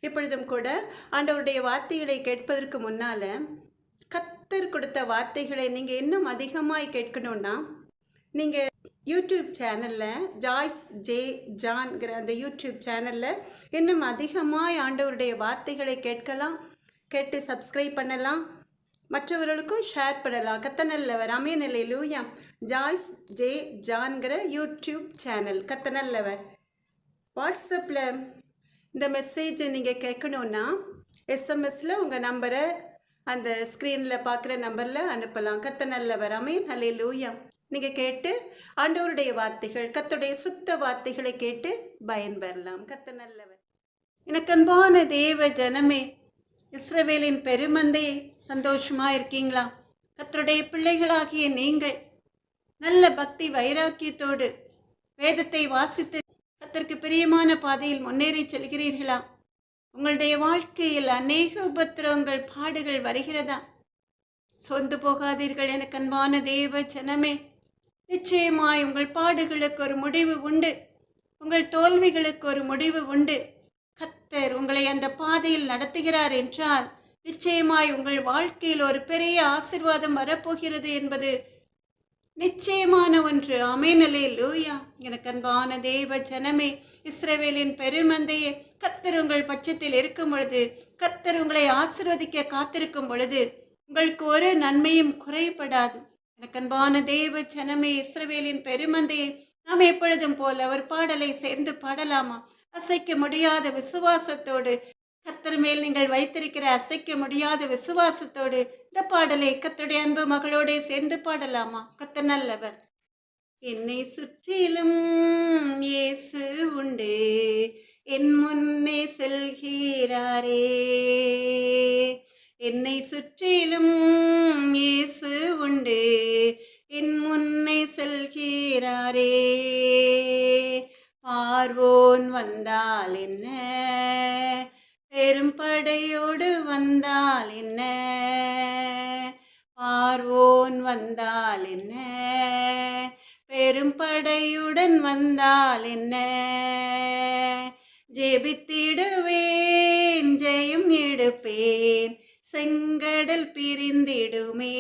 இப்பொழுதும் கூட ஆண்டவருடைய வார்த்தைகளை கேட்பதற்கு முன்னால கர்த்தர் கொடுத்த வார்த்தைகளை நீங்கள் இன்னும் அதிகமாய் கேட்கணும்னா நீங்கள் யூடியூப் சேனலில் ஜாய்ஸ் ஜே ஜான்கிற அந்த யூடியூப் சேனலில் இன்னும் அதிகமாய் ஆண்டவருடைய வார்த்தைகளை கேட்டு சப்ஸ்கிரைப் பண்ணலாம், மற்றவர்களுக்கும் ஷேர் பண்ணலாம். கத்தனல்லவர் அமேன் அல்லேலூயா. ஜாய்ஸ் ஜே ஜான்கிற யூடியூப் சேனல் கத்தனல்லவர். வாட்ஸ்அப்பில் இந்த மெசேஜை நீங்கள் கேட்கணுன்னா எஸ்எம்எஸில் உங்கள் நம்பரை அந்த ஸ்க்ரீனில் பார்க்குற நம்பரில் அனுப்பலாம். கத்தனல்லவர் அமேன் அல்லேலூயா. நீங்கள் கேட்டு ஆண்டவருடைய வார்த்தைகள், கர்த்தருடைய சுத்த வார்த்தைகளை கேட்டு பயன்பெறலாம். கத்தனல்லவர். எனக்கு அன்பான தேவ ஜனமே, இஸ்ரவேலின் பெருமந்தே, சந்தோஷமாக இருக்கீங்களா? கர்த்தருடைய பிள்ளைகளாகிய நீங்கள் நல்ல பக்தி வைராக்கியத்தோடு வேதத்தை வாசித்து கர்த்தருக்கு பிரியமான பாதையில் முன்னேறி செல்கிறீர்களா? உங்களுடைய வாழ்க்கையில் அநேக உபத்திரவங்கள், பாடுகள் வருகிறதா? சொந்து போகாதீர்கள் எனக்கு அன்பான தேவ ஜனமே. நிச்சயமாய் உங்கள் பாடுகளுக்கு ஒரு முடிவு உண்டு, உங்கள் தோல்விகளுக்கு ஒரு முடிவு உண்டு. கர்த்தர் உங்களை அந்த பாதையில் நடத்துகிறார் என்றால் நிச்சயமாய் உங்கள் வாழ்க்கையில் ஒரு பெரிய ஆசீர்வாதம் வரப்போகிறது என்பது நிச்சயமான ஒன்று. ஆமென் அல்லேலூயா. எனக்கு அன்பான தேவ ஜனமே, இஸ்ரவேலின் பெருமந்தையே, கர்த்தர் உங்கள் பட்சத்தில் இருக்கும் பொழுது, கர்த்தர் உங்களை ஆசீர்வதிக்க காத்திருக்கும் பொழுது உங்களுக்கு ஒரு நன்மையும் குறைபடாது. எனக்கு அன்பான தேவ ஜனமே, இஸ்ரவேலின் பெருமந்தையை, நாம் எப்பொழுதும் போல ஒரு பாடலை சேர்ந்து பாடலாமா? அசைக்க முடியாத விசுவாசத்தோடு, கர்த்தர் மேல் நீங்கள் வைத்திருக்கிற அசைக்க முடியாத விசுவாசத்தோடு இந்த பாடலை கர்த்தருடைய அன்பு மகளோட சேர்ந்து பாடலாமா? கர்த்தர் நல்லவர். என்னை சுற்றிலும் இயேசு உண்டு, என் முன்னே செல்கிறாரே. என்னை சுற்றிலும் இயேசு உண்டு, என் முன்னே செல்கிறாரே. பார்வோன் வந்தால் என்ன, பெரும் படையோடு வந்தால் என்ன, பார்வோன் வந்தால் என்ன, பெரும் படையுடன் வந்தால் என்ன, ஜெபித்திடுவேன், ஜெயம் எடுப்பேன், செங்கடல் பிரிந்திடுமே.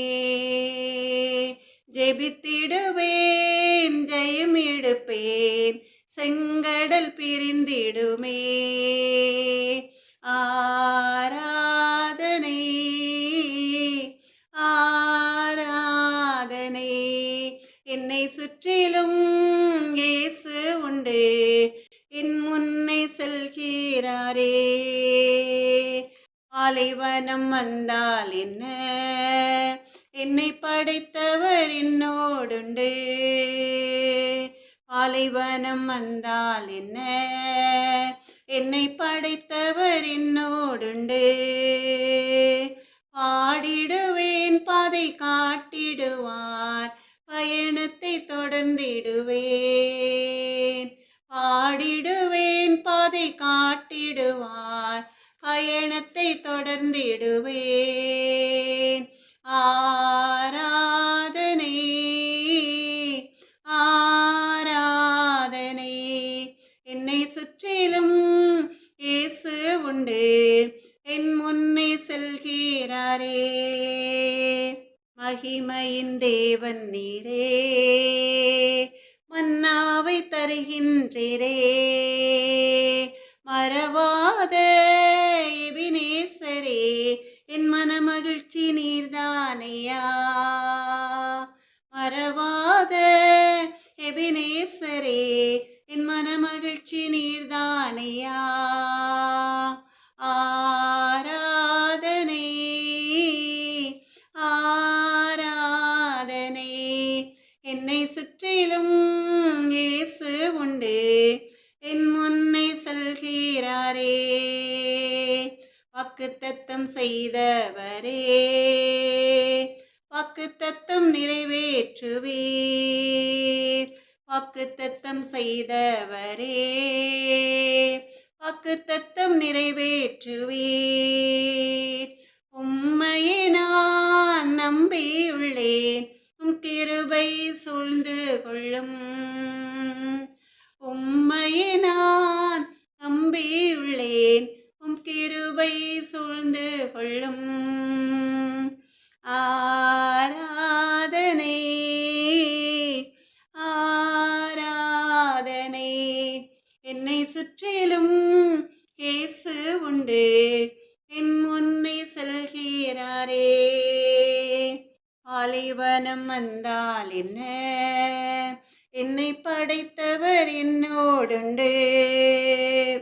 ஜெபித்திடுவேன், ஜெயம் எடுப்பேன், செங்கடல் பிரிந்திடுமே. ஆராதனை ஆராதனை. என்னை சுற்றிலும் இயேசு உண்டு, என் முன்னே செல்கிறாரே. பாலைவனம் வந்தால் என்ன, என்னை படைத்தவர் என்னோடுண்டு. பாலைவனம் வந்தால் என்ன, என்னை படைத்தவர் என்னோடுண்டு. பாடிடுவேன், பாதை காட்டிடுவார், பயணத்தை தொடர்ந்திடுவேன். பாடிடுவேன், பாதை காட்டிடுவார், பயணத்தை தொடர்ந்திடுவேன். ஆராதனை ஆராதனை. என்னை சுற்றிலும் இயேசு உண்டு, என் முன்னே செல்கிறாரே. மகிமையின் தேவன் நீரே, மன்னாவை தருகின்றீரே. மறவாத எபினேசரே, என் மனமகிழ்ச்சி நீர்தானையா. மறவாத எபினேசரே, என் மனமகிழ்ச்சி நீர்தானையா. ஆராதனை ஆராதனை. என்னை சுற்றிலும் இயேசு உண்டு, என் முன்னே செல்கிறாரே. வாக்குத்தத்தம் செய்தவரே, வாக்குத்தத்தம் நிறைவேற்றுவீர். வாக்குத்தத்தம் செய்தவரே, வாக்குத்தத்தம் நிறைவேற்றுவீர். உம்மையே நான் நம்பியுள்ளேன், உம் கிருபை சூழ்ந்து கொள்ளும். உம்மையே நான் நம்பியுள்ளேன், உம் கிருபை சூழ்ந்து கொள்ளும். ஆராதனை ஆராதனை. என்னை சுற்றிலும் இயேசு உண்டு, என் முன்னே செல்கிறாரே. பாலைவனம் வந்தால் என்ன, என்னை படைத்தவர் என்னோடுண்டு.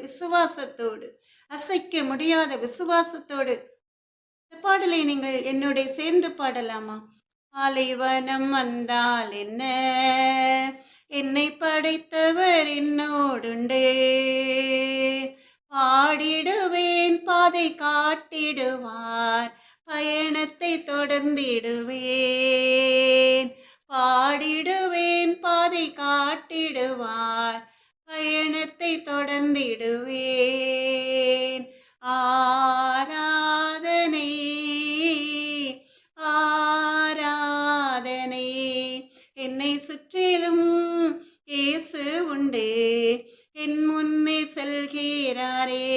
விசுவாசத்தோடு, அசைக்க முடியாத விசுவாசத்தோடு இந்த பாடலை நீங்கள் என்னோட சேர்ந்து பாடலாமா? பாலைவனம் வந்தால் என்ன, என்னை படைத்தவர் என்னோடுண்டு. பாடிடுவேன், பாதை காட்டிடுவார், பயணத்தை தொடர்ந்திடுவேன். பாடிடுவேன், பாதை காட்டிடுவார், பயணத்தை தொடர்ந்திடுவேன். ஆராதனை ஆராதனை. என்னை சுற்றிலும் இயேசு உண்டு, என் முன்னே செல்கிறாரே.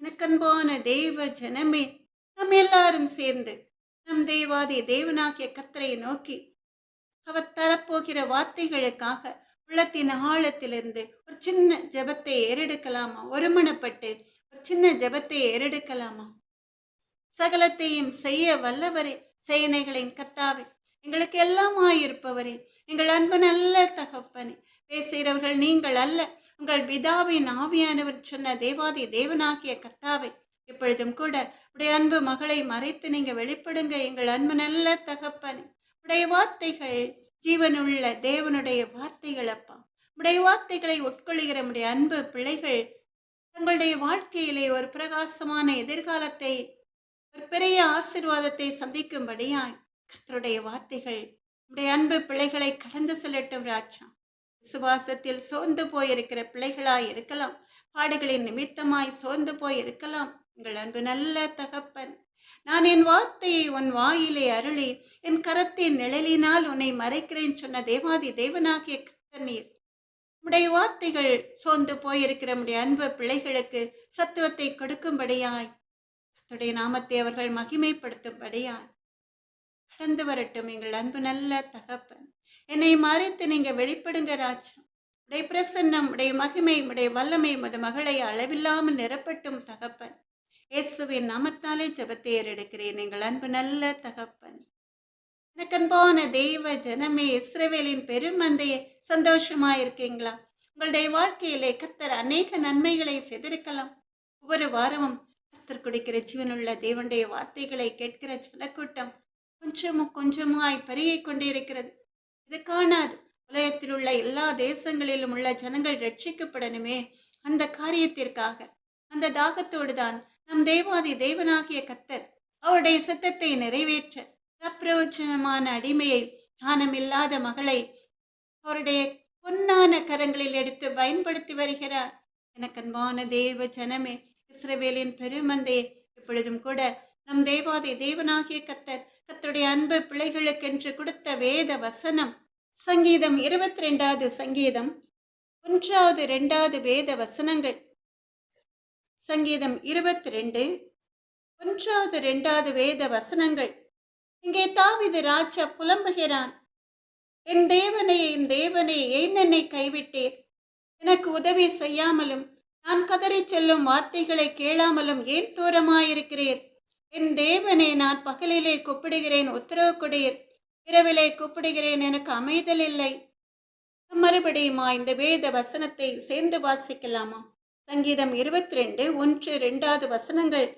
எனக்கன்பான தேவ ஜனமே, நம் எல்லாரும் சேர்ந்து நம் தேவாதி தேவனாகிய கர்த்தரை நோக்கி அவர் தரப்போகிற வார்த்தைகளுக்காக உள்ளத்தின் ஆழத்திலிருந்து ஒரு சின்ன ஜெபத்தை ஏறெடுக்கலாமா? ஒருமனப்பட்டு ஒரு சின்ன ஜெபத்தை ஏறெடுக்கலாமா? சகலத்தையும் செய்ய வல்லவரே, சேனைகளின் கர்த்தாவே, எங்களுக்கு எல்லாமாயிருப்பவரே, எங்கள் அன்பு நல்ல தகப்பனே, பேசுகிறவர்கள் நீங்கள் அல்ல, உங்கள் பிதாவின் ஆவியானவர் சொன்ன தேவாதி தேவனாகிய கர்த்தாவே, இப்பொழுதும் கூட உடைய அன்பு மகளை மறைத்து நீங்க வெளிப்படுங்க. எங்கள் அன்பு நல்ல தகப்பனே, உடைய வார்த்தைகள் ஜீவனுள்ள தேவனுடைய வார்த்தைகள் அப்பா. உடைய வார்த்தைகளை உட்கொள்ளுகிற உடைய அன்பு பிள்ளைகள் தங்களுடைய வாழ்க்கையிலே ஒரு பிரகாசமான எதிர்காலத்தை, ஒரு பெரிய ஆசீர்வாதத்தை சந்திக்கும்படியாய் கர்த்தருடைய வார்த்தைகள் உடைய அன்பு பிள்ளைகளை கடந்து செல்லட்டும் ராஜா. விசுவாசத்தில் சோர்ந்து போயிருக்கிற பிள்ளைகளாய் இருக்கலாம், பாடுகளின் நிமித்தமாய் சோர்ந்து போய் இருக்கலாம். எங்கள் அன்பு நல்ல தகப்பன், நான் என் வார்த்தையை உன் வாயிலே அருளி என் கரத்தின் நிழலினால் உன்னை மறைக்கிறேன் சொன்ன தேவாதி தேவனாகிய கர்த்தர் நீர். உடைய வார்த்தைகள் சோர்ந்து போயிருக்கிற உடைய அன்பு பிள்ளைகளுக்கு சத்துவத்தை கொடுக்கும்படியாய், கர்த்தருடைய நாமத்தை அவர்கள் மகிமைப்படுத்தும்படியாய் கடந்து வரட்டும். எங்கள் அன்பு நல்ல தகப்பன், என்னை மறைத்து நீங்க வெளிப்படுங்க ராஜா. உடைய பிரசன்னம், உடைய மகிமை, உடைய வல்லமை உமது மகளை அளவில்லாமல் நிரப்பட்டும் தகப்பன். இயேசுவின் நாமத்தாலே ஜெபத்தை ஏறெடுக்கிறேன் எங்கள் அன்பு நல்ல தகப்பன். எனக்கன்பான தெய்வ ஜனமே, இஸ்ரவேலின் பெருமந்தையே, சந்தோஷமாயிருக்கீங்களா? உங்களுடைய வாழ்க்கையிலே கர்த்தர் அநேக நன்மைகளை செய்திருக்கலாம். ஒவ்வொரு வாரமும் கர்த்தர் கொடுக்கிற ஜீவனுள்ள தேவனுடைய வார்த்தைகளை கேட்கிற ஜனக்கூட்டம் கொஞ்சமாய் பெருகி கொண்டே இருக்கிறது. இது காணாது உலகத்தில் உள்ள எல்லா தேசங்களிலும் உள்ள ஜனங்கள் ரட்சிக்கப்படணுமே, அந்த காரியத்திற்காக அந்த தாகத்தோடு தான் நம் தேவாதி தேவனாகிய கர்த்தர் அவருடைய சித்தத்தை நிறைவேற்ற அப்பிரயோஜனமான அடிமையை, ஞானமில்லாத மகளை அவருடைய பொன்னான கரங்களில் எடுத்து பயன்படுத்தி வருகிறார். எனக்கன்பான தேவ ஜனமே, இஸ்ரவேலின் பெருமந்தே, இப்பொழுதும் கூட நம் தேவாதி தேவனாகிய கர்த்தருடைய அன்பு பிள்ளைகளுக்கென்று கொடுத்த வேத வசனம் சங்கீதம் 22வது சங்கீதம் 1வது 2வது வேத வசனங்கள். சங்கீதம் 22 1வது 2வது வேத வசனங்கள். இங்கே தாவீது ராஜா புலம்புகிறான். என் தேவனே, என் தேவனே, ஏன் என்னை கைவிட்டீர்? எனக்கு உதவி செய்யாமலும் நான் கதறி செல்லும் வார்த்தைகளை கேளாமலும் ஏன் தூரமாயிருக்கிறீர்? என் தேவனே, நான் பகலிலே கூப்பிடுகிறேன், உத்தரவு கொடீர். இரவிலே கூப்பிடுகிறேன், எனக்கு அமைதல் இல்லை. மறுபடியுமா இந்த வேத வசனத்தை சேர்ந்து வாசிக்கலாமா? சங்கீதம் 22 1 2வது வசனங்கள்.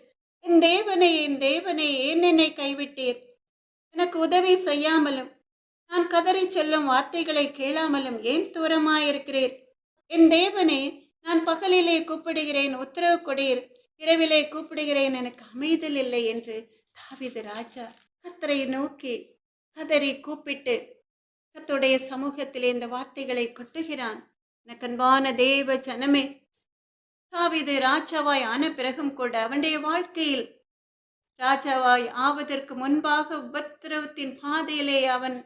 என் தேவனே, என் தேவனே, ஏன் என்னை கைவிட்டீர்? எனக்கு உதவி செய்யாமலும் நான் கதறி செல்லும் வார்த்தைகளை கேளாமலும் ஏன் தூரமாயிருக்கிறீர்? என் தேவனே, நான் பகலிலே கூப்பிடுகிறேன், உத்தரவு கொடீர். இரவிலே கூப்பிடுகிறேன், எனக்கு அமைதல் இல்லை என்று தாவீது ராஜா கர்த்தரை நோக்கி கதறி கூப்பிட்டு கர்த்தருடைய சமூகத்திலே இந்த வார்த்தைகளை கொட்டுகிறான். எனக்கன்பான தேவ ஜனமே, தாவீது ராஜாவாய் ஆன பிறகும் கூட அவனுடைய வாழ்க்கையில் ராஜாவாய் ஆவதற்கு முன்பாக உபத்திரவத்தின் பாதையிலே அவன்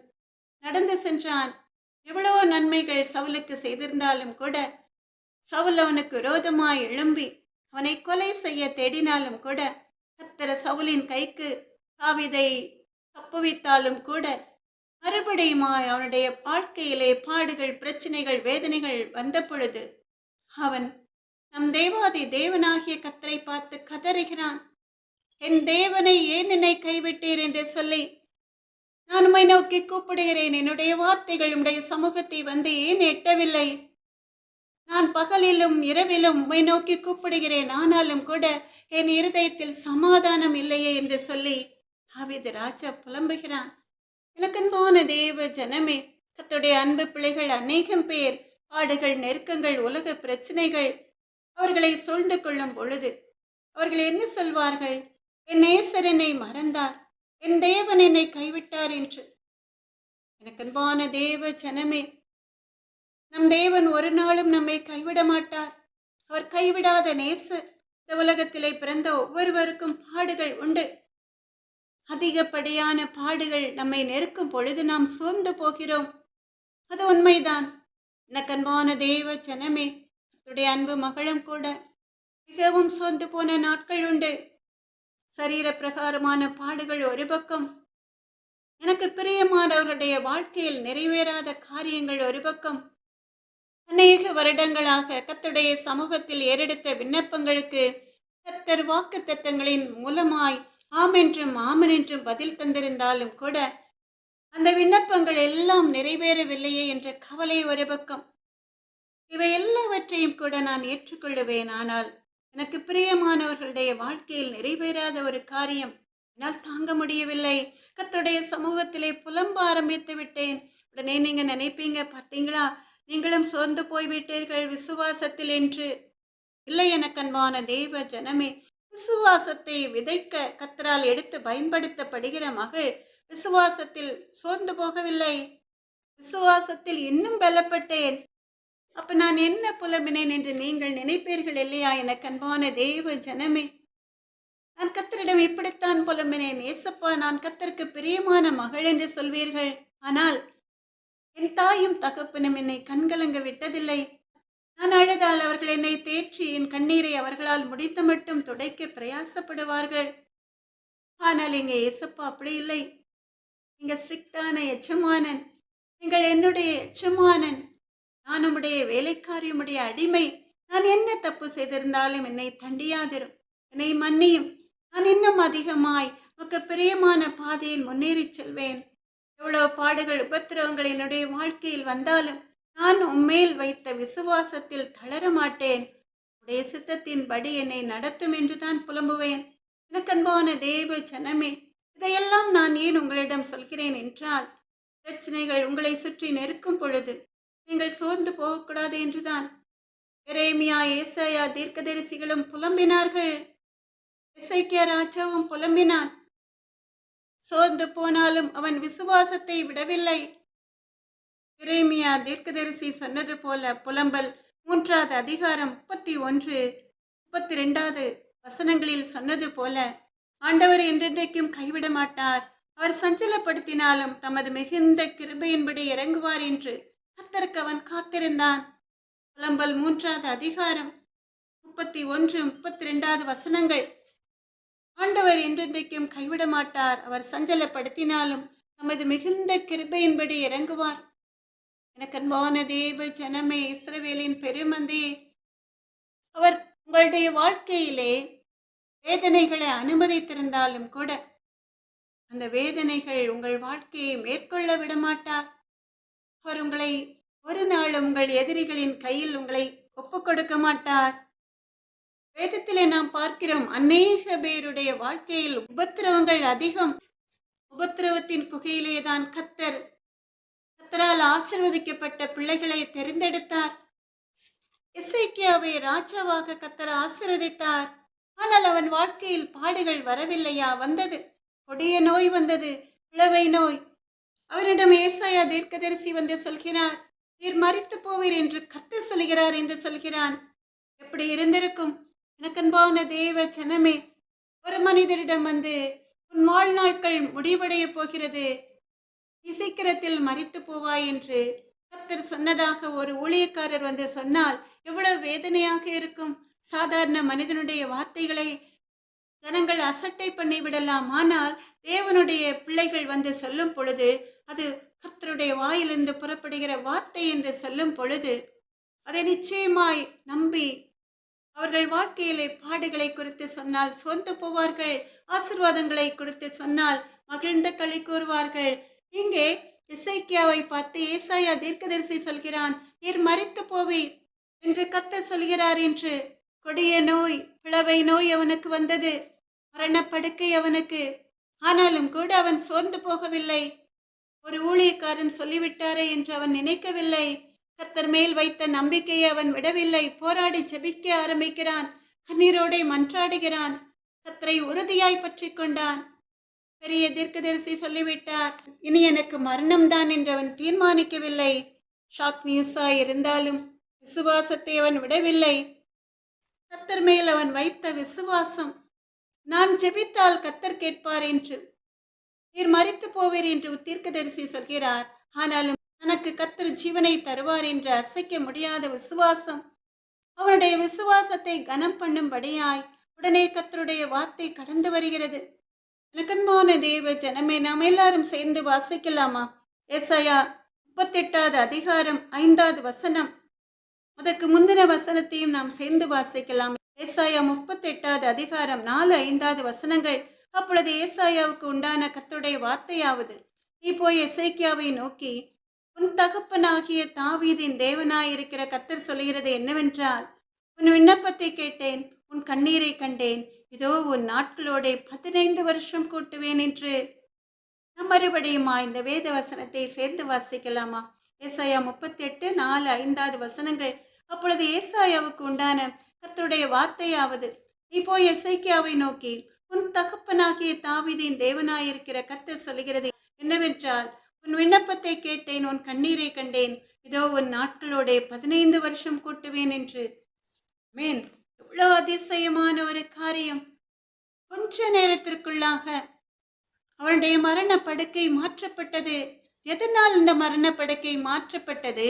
நடந்து சென்றான். எவ்வளோ நன்மைகள் சவுலுக்கு செய்திருந்தாலும் கூட சவுல் அவனுக்கு விரோதமாய் எழும்பி அவனை கொலை செய்ய தேடினாலும் கூட, கர்த்தர் சவுலின் கைக்கு தாவீதை தப்புவித்தாலும் கூட, மறுபடியுமாய் அவனுடைய வாழ்க்கையிலே பாடுகள், பிரச்சனைகள், வேதனைகள் வந்த பொழுது அவன் நம் தேவாதி தேவனாகிய கர்த்தரை பார்த்து கதறுகிறான். என் தேவனை ஏன் என்னை கைவிட்டீர் என்று சொல்லி, நான் உம்மை நோக்கி கூப்பிடுகிறேன், என்னுடைய வார்த்தைகள் உம்முடைய சமூகத்தை வந்து ஏன் எட்டவில்லை? நான் பகலிலும் இரவிலும் உம்மை நோக்கி கூப்பிடுகிறேன், ஆனாலும் கூட என் இருதயத்தில் சமாதானம் இல்லையே என்று சொல்லி தாவீது ராஜா புலம்புகிறான். எனக்கன்பான தேவ ஜனமே, கர்த்தருடைய அன்பு பிள்ளைகள் அநேகம் பேர் பாடுகள், நெருக்கங்கள், உலக பிரச்சனைகள் அவர்களை சூழ்ந்து கொள்ளும் பொழுது அவர்கள் என்ன சொல்வார்கள்? என் நேசர் என்னை மறந்தார், என் தேவன் என்னை கைவிட்டார் என்று. எனக்கன்பான தேவ ஜனமே, நம் தேவன் ஒரு நாளும் நம்மை கைவிட மாட்டார். அவர் கைவிடாத நேசர். இந்த உலகத்திலே பிறந்த ஒவ்வொருவருக்கும் பாடுகள் உண்டு. அதிகப்படியான பாடுகள் நம்மை நெருக்கும் பொழுது நாம் சோர்ந்து போகிறோம். அது உண்மைதான். எனக்கன்பான தேவ ஜனமே, அவருடைய அன்பு மகளும் கூட மிகவும் சோர்ந்து போன நாட்கள் உண்டு. சரீர பிரகாரமான பாடுகள் ஒரு பக்கம், எனக்கு பிரியமானவர்களுடைய வாழ்க்கையில் நிறைவேறாத காரியங்கள் ஒரு பக்கம். அநேக வருடங்களாக கர்த்தருடைய சமூகத்தில் ஏறெடுத்த விண்ணப்பங்களுக்கு கர்த்தர் வாக்கு தத்தங்களின் மூலமாய் ஆம் என்றும் ஆமன் என்றும் பதில் தந்திருந்தாலும் கூட அந்த விண்ணப்பங்கள் எல்லாம் நிறைவேறவில்லையே என்ற கவலை ஒரு பக்கம். இவை எல்லாவற்றையும் கூட நான் ஏற்றுக்கொள்ளுவேன். ஆனால் எனக்கு பிரியமானவர்களுடைய வாழ்க்கையில் நிறைவேறாத ஒரு காரியம் என்னால் தாங்க முடியவில்லை. கர்த்தருடைய சமூகத்திலே புலம்ப ஆரம்பித்து விட்டேன். உடனே நீங்க நினைப்பீங்க, பார்த்தீங்களா, நீங்களும் சோர்ந்து போய்விட்டீர்கள் விசுவாசத்தில் என்று. இல்லை எனக்கன்பான தேவ ஜனமே, விசுவாசத்தை விதைக்க கர்த்தரால் எடுத்து பயன்படுத்தப்படுகிற மகள் விசுவாசத்தில் சோர்ந்து போகவில்லை. விசுவாசத்தில் இன்னும் பலப்பட்டேன். அப்ப நான் என்ன புலம்பினேன் என்று நீங்கள் நினைப்பீர்கள் இல்லையா? எனக்கன்பான தேவ ஜனமே, நான் கர்த்தரிடம் இப்படித்தான் புலம்பினேன். ஏசப்பா, நான் கர்த்தருக்கு பிரியமான மகள் என்று சொல்வீர்கள். ஆனால் என் தாயும் தகப்பனும் என்னை கண்கலங்க விட்டதில்லை. நான் அழுதால் அவர்கள் என்னை தேற்றி என் கண்ணீரை அவர்களால் முடித்த மட்டும் துடைக்க பிரயாசப்படுவார்கள். ஆனால் இங்கே ஏசப்பா அப்படி இல்லை. நீங்க ஸ்ட்ரிக்டான எஜமானன். நீங்கள் என்னுடைய எஜமானன். நான் உம்முடைய வேலைக்காரி, உம்முடைய அடிமை. நான் என்ன தப்பு செய்திருந்தாலும் என்னை தண்டியாதிரும், என்னை மன்னியும். நான் இன்னும் அதிகமாய் உமக்கு பிரியமான பாதையில் முன்னேறி செல்வேன். எவ்வளவு பாடுகள், உபத்திரவங்கள் என்னுடைய வாழ்க்கையில் வந்தாலும் நான் உம்மேல் வைத்த விசுவாசத்தில் தளர மாட்டேன். உடைய சித்தத்தின்படி என்னை நடத்தும் என்று தான் புலம்புவேன். எனக்கன்பான தேவ ஜனமே, இதையெல்லாம் நான் ஏன் உங்களிடம் சொல்கிறேன் என்றால், பிரச்சனைகள் உங்களை சுற்றி நெருக்கும் பொழுது நீங்கள் சோர்ந்து போகக்கூடாது என்றுதான். எரேமியா, ஏசாயா தீர்க்கதரிசிகளும் புலம்பினார்கள். எசேக்கியா ராஜாவும் புலம்பினான். சோர்ந்து போனாலும் அவன் விசுவாசத்தை விடவில்லை. எரேமியா தீர்க்கதரிசி சொன்னது போல புலம்பல் 3வது அதிகாரம் 31, 32 வசனங்களில் சொன்னது போல, ஆண்டவர் என்றென்றைக்கும் கைவிட மாட்டார். அவர் சஞ்சலப்படுத்தினாலும் தமது மிகுந்த கிருபையின்படி இறங்குவார் என்று கர்த்தருக்கு அவன் காத்திருந்தான். புலம்பல் 3வது அதிகாரம் 31, 32 வசனங்கள். ஆண்டவர் என்றென்றைக்கும் கைவிட மாட்டார். அவர் சஞ்சலப்படுத்தினாலும் தமது மிகுந்த கிருபையின்படி இறங்குவார். எனக்கு அன்பான தேவ ஜனமே, இஸ்ரவேலின் பெருமந்தே, அவர் உங்களுடைய வாழ்க்கையிலே வேதனைகளை அனுமதித்திருந்தாலும் கூட அந்த வேதனைகள் உங்கள் வாழ்க்கையை மேற்கொள்ள விடமாட்டார். அவர் உங்களை ஒரு நாள் உங்கள் எதிரிகளின் கையில் உங்களை ஒப்புக் கொடுக்க மாட்டார். வேதத்திலே நாம் பார்க்கிறோம், அநேக பேருடைய வாழ்க்கையில் உபத்திரவங்கள் அதிகம். உபத்திரவத்தின் குகையிலே தான் கர்த்தரால் ஆசீர்வதிக்கப்பட்ட பிள்ளைகளை தெரிந்தெடுத்தார். எசேக்கியாவை ராஜாவாக கர்த்தர் ஆசீர்வதித்தார். ஆனால் அவன் வாழ்க்கையில் பாடுகள் வரவில்லையா? வந்தது. கொடிய நோய் வந்தது, பிளவை நோய். அவரிடம் ஏசாயா தீர்க்கதரிசி வந்து சொல்கிறார், நீர் மரித்து போவீர் என்று கர்த்தர் சொல்கிறார் என்று சொல்கிறான். எப்படி இருந்திருக்கும்? எனக்கன்பான தேவ ஜனமே, ஒரு மனிதரிடம் வந்து உன் வாழ்நாட்கள் முடிவடைய போகிறது, நீ சீக்கிரத்தில் மரித்து போவாய் என்று கர்த்தர் சொன்னதாக ஒரு ஊழியக்காரர் வந்து சொன்னால் எவ்வளவு வேதனையாக இருக்கும். சாதாரண மனிதனுடைய வார்த்தைகளை ஜனங்கள் அசட்டை பண்ணி விடலாம். ஆனால் தேவனுடைய பிள்ளைகள் வந்து சொல்லும் பொழுது, அது கர்த்தருடைய வாயிலிருந்து புறப்படுகிற வார்த்தை என்று சொல்லும் பொழுது அதை நிச்சயமாய் நம்பி அவர்கள் வாழ்க்கையிலே பாடுகளை குறித்து சொன்னால் சோர்ந்து போவார்கள். ஆசீர்வாதங்களை குறித்து சொன்னால் மகிழ்ந்த களி கூறுவார்கள். இங்கே எசேக்கியாவை பார்த்து ஏசாயா தீர்க்கதரிசி சொல்கிறான், நீர் மரித்து போவீர் என்று கர்த்தர் சொல்கிறார் என்று. கொடிய நோய், பிளவை நோய் அவனுக்கு வந்தது, மரணப்படுக்கை அவனுக்கு. ஆனாலும் கூட அவன் சோர்ந்து போகவில்லை. ஒரு ஊழியக்காரன் சொல்லிவிட்டாரே என்று அவன் நினைக்கவில்லை. கர்த்தர் மேல் வைத்த நம்பிக்கையை அவன் விடவில்லை. போராடி ஜெபிக்க ஆரம்பிக்கிறான். கண்ணீரோடே மன்றாடுகிறான். கர்த்தரை உறுதியாய் பற்றி கொண்டான். பெரிய தீர்க்கதரிசி சொல்லிவிட்டார், இனி எனக்கு மரணம்தான் என்று அவன் தீர்மானிக்கவில்லை. ஷாக் நியூஸாய் இருந்தாலும் விசுவாசத்தை அவன் விடவில்லை. கர்த்தர் மேல் அவன் வைத்த விசுவாசம், நான் ஜெபித்தால் கர்த்தர் கேட்பார் என்று. நீர் மரித்து போவீர் என்று தீர்க்கதரிசி சொல்கிறார். ஆனாலும் தனக்கு கர்த்தர் ஜீவனை தருவார் என்று அசைக்க முடியாத விசுவாசம். அவனுடைய விசுவாசத்தை கனம் பண்ணும்படியாய் உடனே கர்த்தருடைய வார்த்தை கடந்து வருகிறது. எனக்கன்பான தேவ ஜனமே, நாம் எல்லாரும் சேர்ந்து வாசிக்கலாமா? ஏசாயா 38வது அதிகாரம் 5வது வசனம். அதற்கு முந்தின வசனத்தையும் நாம் சேர்ந்து வாசிக்கலாம். ஏசாயா 38வது அதிகாரம் 4, 5வது வசனங்கள். அப்பொழுது ஏசாயாவுக்கு உண்டான கர்த்தருடைய வார்த்தையாவது, நீ போய் எசேக்கியாவை நோக்கி, உன் தகப்பனாகிய தாவீதின் தேவனாயிருக்கிற கர்த்தர் சொல்கிறது என்னவென்றால், உன் விண்ணப்பத்தை கேட்டேன், உன் கண்ணீரை கண்டேன், இதோ உன் நாட்களோட 15 வருஷம் கூட்டுவேன் என்று. நம் மறுபடியுமா இந்த வேத வசனத்தை சேர்ந்து வாசிக்கலாமா? ஏசாயா 38, 4, 5வது வசனங்கள். அப்பொழுது ஏசாயாவுக்கு உண்டான கர்த்தருடைய வார்த்தையாவது, நீ போய் எசேக்கியாவை நோக்கி, உன் தகப்பனாகிய தாவீதின் தேவனாயிருக்கிற கர்த்தர் சொல்கிறது என்னவென்றால், உன் விண்ணப்பத்தை கேட்டேன், உன் கண்ணீரை கண்டேன், இதோ உன் நாட்களோட 15 வருஷம் கூட்டுவேன் என்று. மேன், எவ்வளோ அதிசயமான ஒரு காரியம்! கொஞ்ச நேரத்திற்குள்ளாக அவனுடைய மரண படுக்கை மாற்றப்பட்டது. எதனால் இந்த மரண படுக்கை மாற்றப்பட்டது?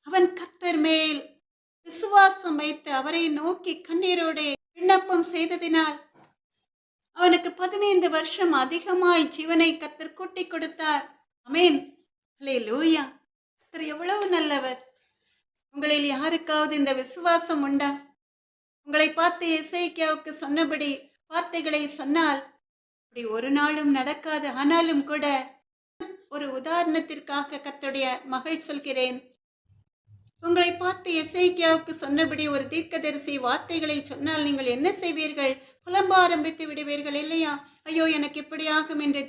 அவன் கர்த்தர் மேல் விசுவாசம் வைத்து அவரை நோக்கி கண்ணீரோட விண்ணப்பம் செய்ததினால் அவனுக்கு 15 வருஷம் அதிகமாய் ஜீவனை கர்த்தர் கூட்டி கொடுத்தார். ஆமென், அல்லேலூயா. கர்த்தர் எவ்வளவு நல்லவர்! உங்களில் யாருக்காவது இந்த விசுவாசம் உண்டா? உங்களை பார்த்து எசேக்கியாவுக்கு சொன்னபடி வார்த்தைகளை சொன்னால் அப்படி ஒரு நாளும் நடக்காது. ஆனாலும் கூட ஒரு உதாரணத்திற்காக கர்த்தருடைய மகள் சொல்கிறேன். உங்களை பார்த்து எசேக்கியாவுக்கு சொன்னபடி ஒரு தீர்க்கதரிசி வார்த்தைகளை சொன்னால் நீங்கள் என்ன செய்வீர்கள்? புலம்ப ஆரம்பித்து விடுவீர்கள் இல்லையா? ஐயோ, எனக்கு இப்படி ஆகும் என்று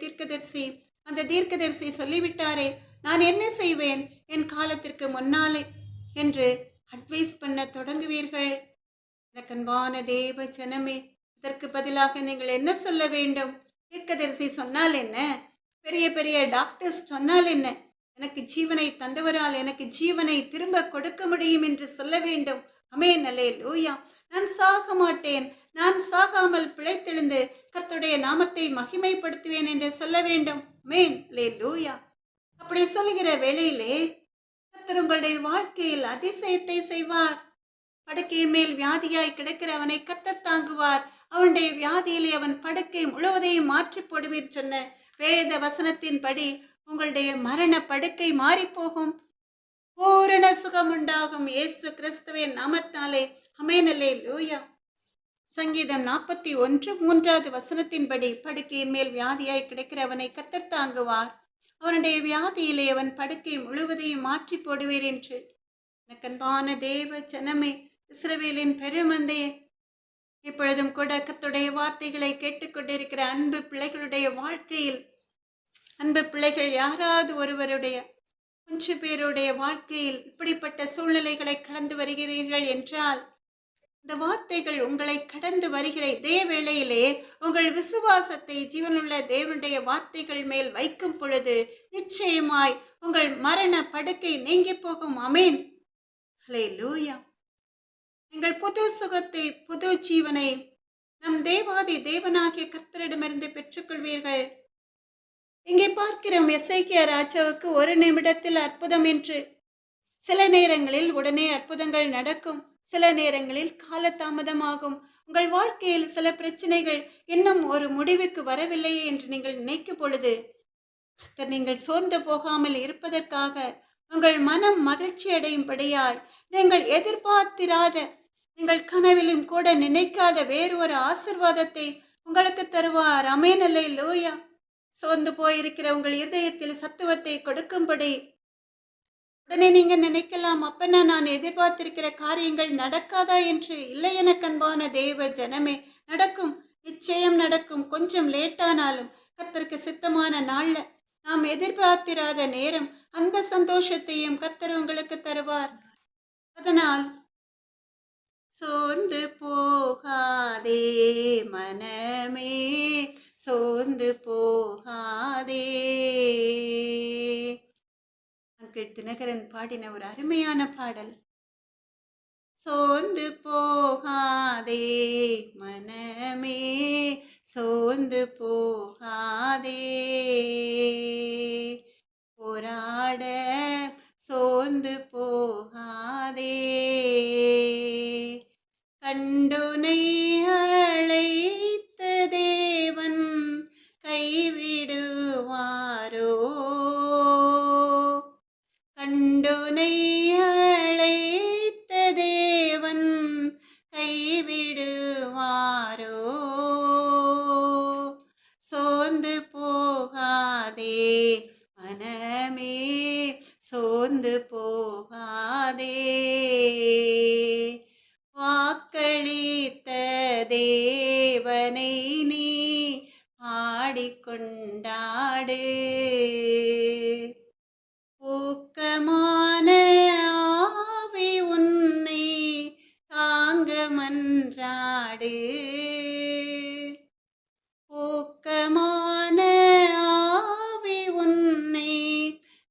அந்த தீர்க்கதரிசி சொல்லிவிட்டாரே, நான் என்ன செய்வேன் என் காலத்திற்கு முன்னாலே என்று அட்வைஸ் பண்ண தொடங்குவீர்கள். எனக்கன்பான தேவ ஜனமே, இதற்கு பதிலாக நீங்கள் என்ன சொல்ல வேண்டும்? தீர்க்கதரிசி சொன்னால் என்ன? பெரிய பெரிய டாக்டர்ஸ் சொன்னால் என்ன? எனக்கு ஜீவனை தந்தவரால் எனக்கு ஜீவனை திரும்ப கொடுக்க முடியும் என்று சொல்ல வேண்டும். ஆமென், அல்லேலூயா. நான் சாக மாட்டேன், நான் சாகாமல் பிழைத்தெழுந்து கர்த்தருடைய நாமத்தை மகிமைப்படுத்துவேன் என்று சொல்ல வேண்டும். ஆமென், அல்லேலூயா. அப்படி சொல்லுகிற வேளையிலே கர்த்தர் உங்களுடைய வாழ்க்கையில் அதிசயத்தை செய்வார். படுக்கை மேல் வியாதியாய் கிடக்கிற அவனை கர்த்தர் தாங்குவார். அவனுடைய வியாதியிலே அவன் படுக்கை முழுவதையும் மாற்றி போடுவீர் சொன்ன வேத வசனத்தின்படி உங்களுடைய மரண படுக்கை மாறி போகும். பூரண சுகம் உண்டாகும் இயேசு கிறிஸ்துவின் நாமத்தாலே. ஆமென், அல்லேலூயா. சங்கீதம் 41, 3வது வசனத்தின்படி படுக்கையின் மேல் வியாதியாய் கிடக்கிற அவனை கர்த்தர் தாங்குவார். அவனுடைய வியாதியிலே அவன் படுக்கை முழுவதையும் மாற்றி போடுவீர் என்று. எனக்கன்பான தேவ ஜனமே, இஸ்ரவேலின் பெருமந்தையே, இப்பொழுதும் கூட கர்த்தருடைய வார்த்தைகளை கேட்டுக்கொண்டிருக்கிற அன்பு பிள்ளைகளுடைய வாழ்க்கையில், அன்பு பிள்ளைகள் யாராவது ஒருவருடைய கொஞ்சம் பேருடைய வாழ்க்கையில் இப்படிப்பட்ட சூழ்நிலைகளை கடந்து வருகிறீர்கள் என்றால், இந்த வார்த்தைகள் உங்களை கடந்து வருகிற இதே வேளையிலே உங்கள் விசுவாசத்தை ஜீவனுள்ள தேவனுடைய வார்த்தைகள் மேல் வைக்கும் பொழுது நிச்சயமாய் உங்கள் மரண படுக்கை நீங்கி போகும். ஆமென், அல்லேலூயா. நீங்கள் புது சுகத்தை, புது ஜீவனை நம் தேவாதி தேவனாகிய கர்த்தரிடமிருந்து பெற்றுக்கொள்வீர்கள். இங்கே பார்க்கிறோம், எசேக்கியா ராஜாவுக்கு ஒரு நிமிடத்தில் அற்புதம் என்று. சில நேரங்களில் உடனே அற்புதங்கள் நடக்கும், சில நேரங்களில் காலதாமதமாகும். உங்கள் வாழ்க்கையில் சில பிரச்சனைகள் இன்னும் ஒரு முடிவுக்கு வரவில்லையே என்று நீங்கள் நினைக்கும் பொழுது கர்த்தர் நீங்கள் சோர்ந்து போகாமல் இருப்பதற்காக உங்கள் மனம் மகிழ்ச்சி அடையும்படியாய் நீங்கள் எதிர்பார்த்திராத, நீங்கள் கனவிலும் கூட நினைக்காத வேறு ஒரு ஆசிர்வாதத்தை உங்களுக்கு தருவார். அமேன் அல்லேலூயா. சோர்ந்து போயிருக்கிற உங்கள் இருதயத்தில் சத்துவத்தை கொடுக்கும்படி உடனே நீங்க நினைக்கலாம், அப்பனா நான் எதிர்பார்த்திருக்கிற காரியங்கள் நடக்காதா என்று. இல்லை எனக்கு அன்பான தேவ ஜனமே, நடக்கும், நிச்சயம் நடக்கும். கொஞ்சம் லேட்டானாலும் கர்த்தருக்கு சித்தமான நாள்ல நாம் எதிர்பார்த்திராத நேரம் அந்த சந்தோஷத்தையும் கர்த்தர் உங்களுக்கு தருவார். அதனால் சோர்ந்து போகாதே மனமே, சோர்ந்து போகாதே. அங்கிள் தினகரன் பாடின ஒரு அருமையான பாடல். சோர்ந்து போகாதே மனமே, சோர்ந்து போகாதே, போராட சோர்ந்து போகாதே, கண்டுனை அழைத்த தேவன் கைவிடுவாரோ, கண்டுனை அழைத்த தேவன் கைவிடுவாரோ, சோர்ந்து போகாதே மனமே, சோர்ந்து போகாதே, வாக்களித்த தேவனை நீ பாடிக்கொண்டாடு, ஊக்கமான ஆவி உன்னை தாங்க மன்றாடு, ஊக்கமான ஆவி உன்னை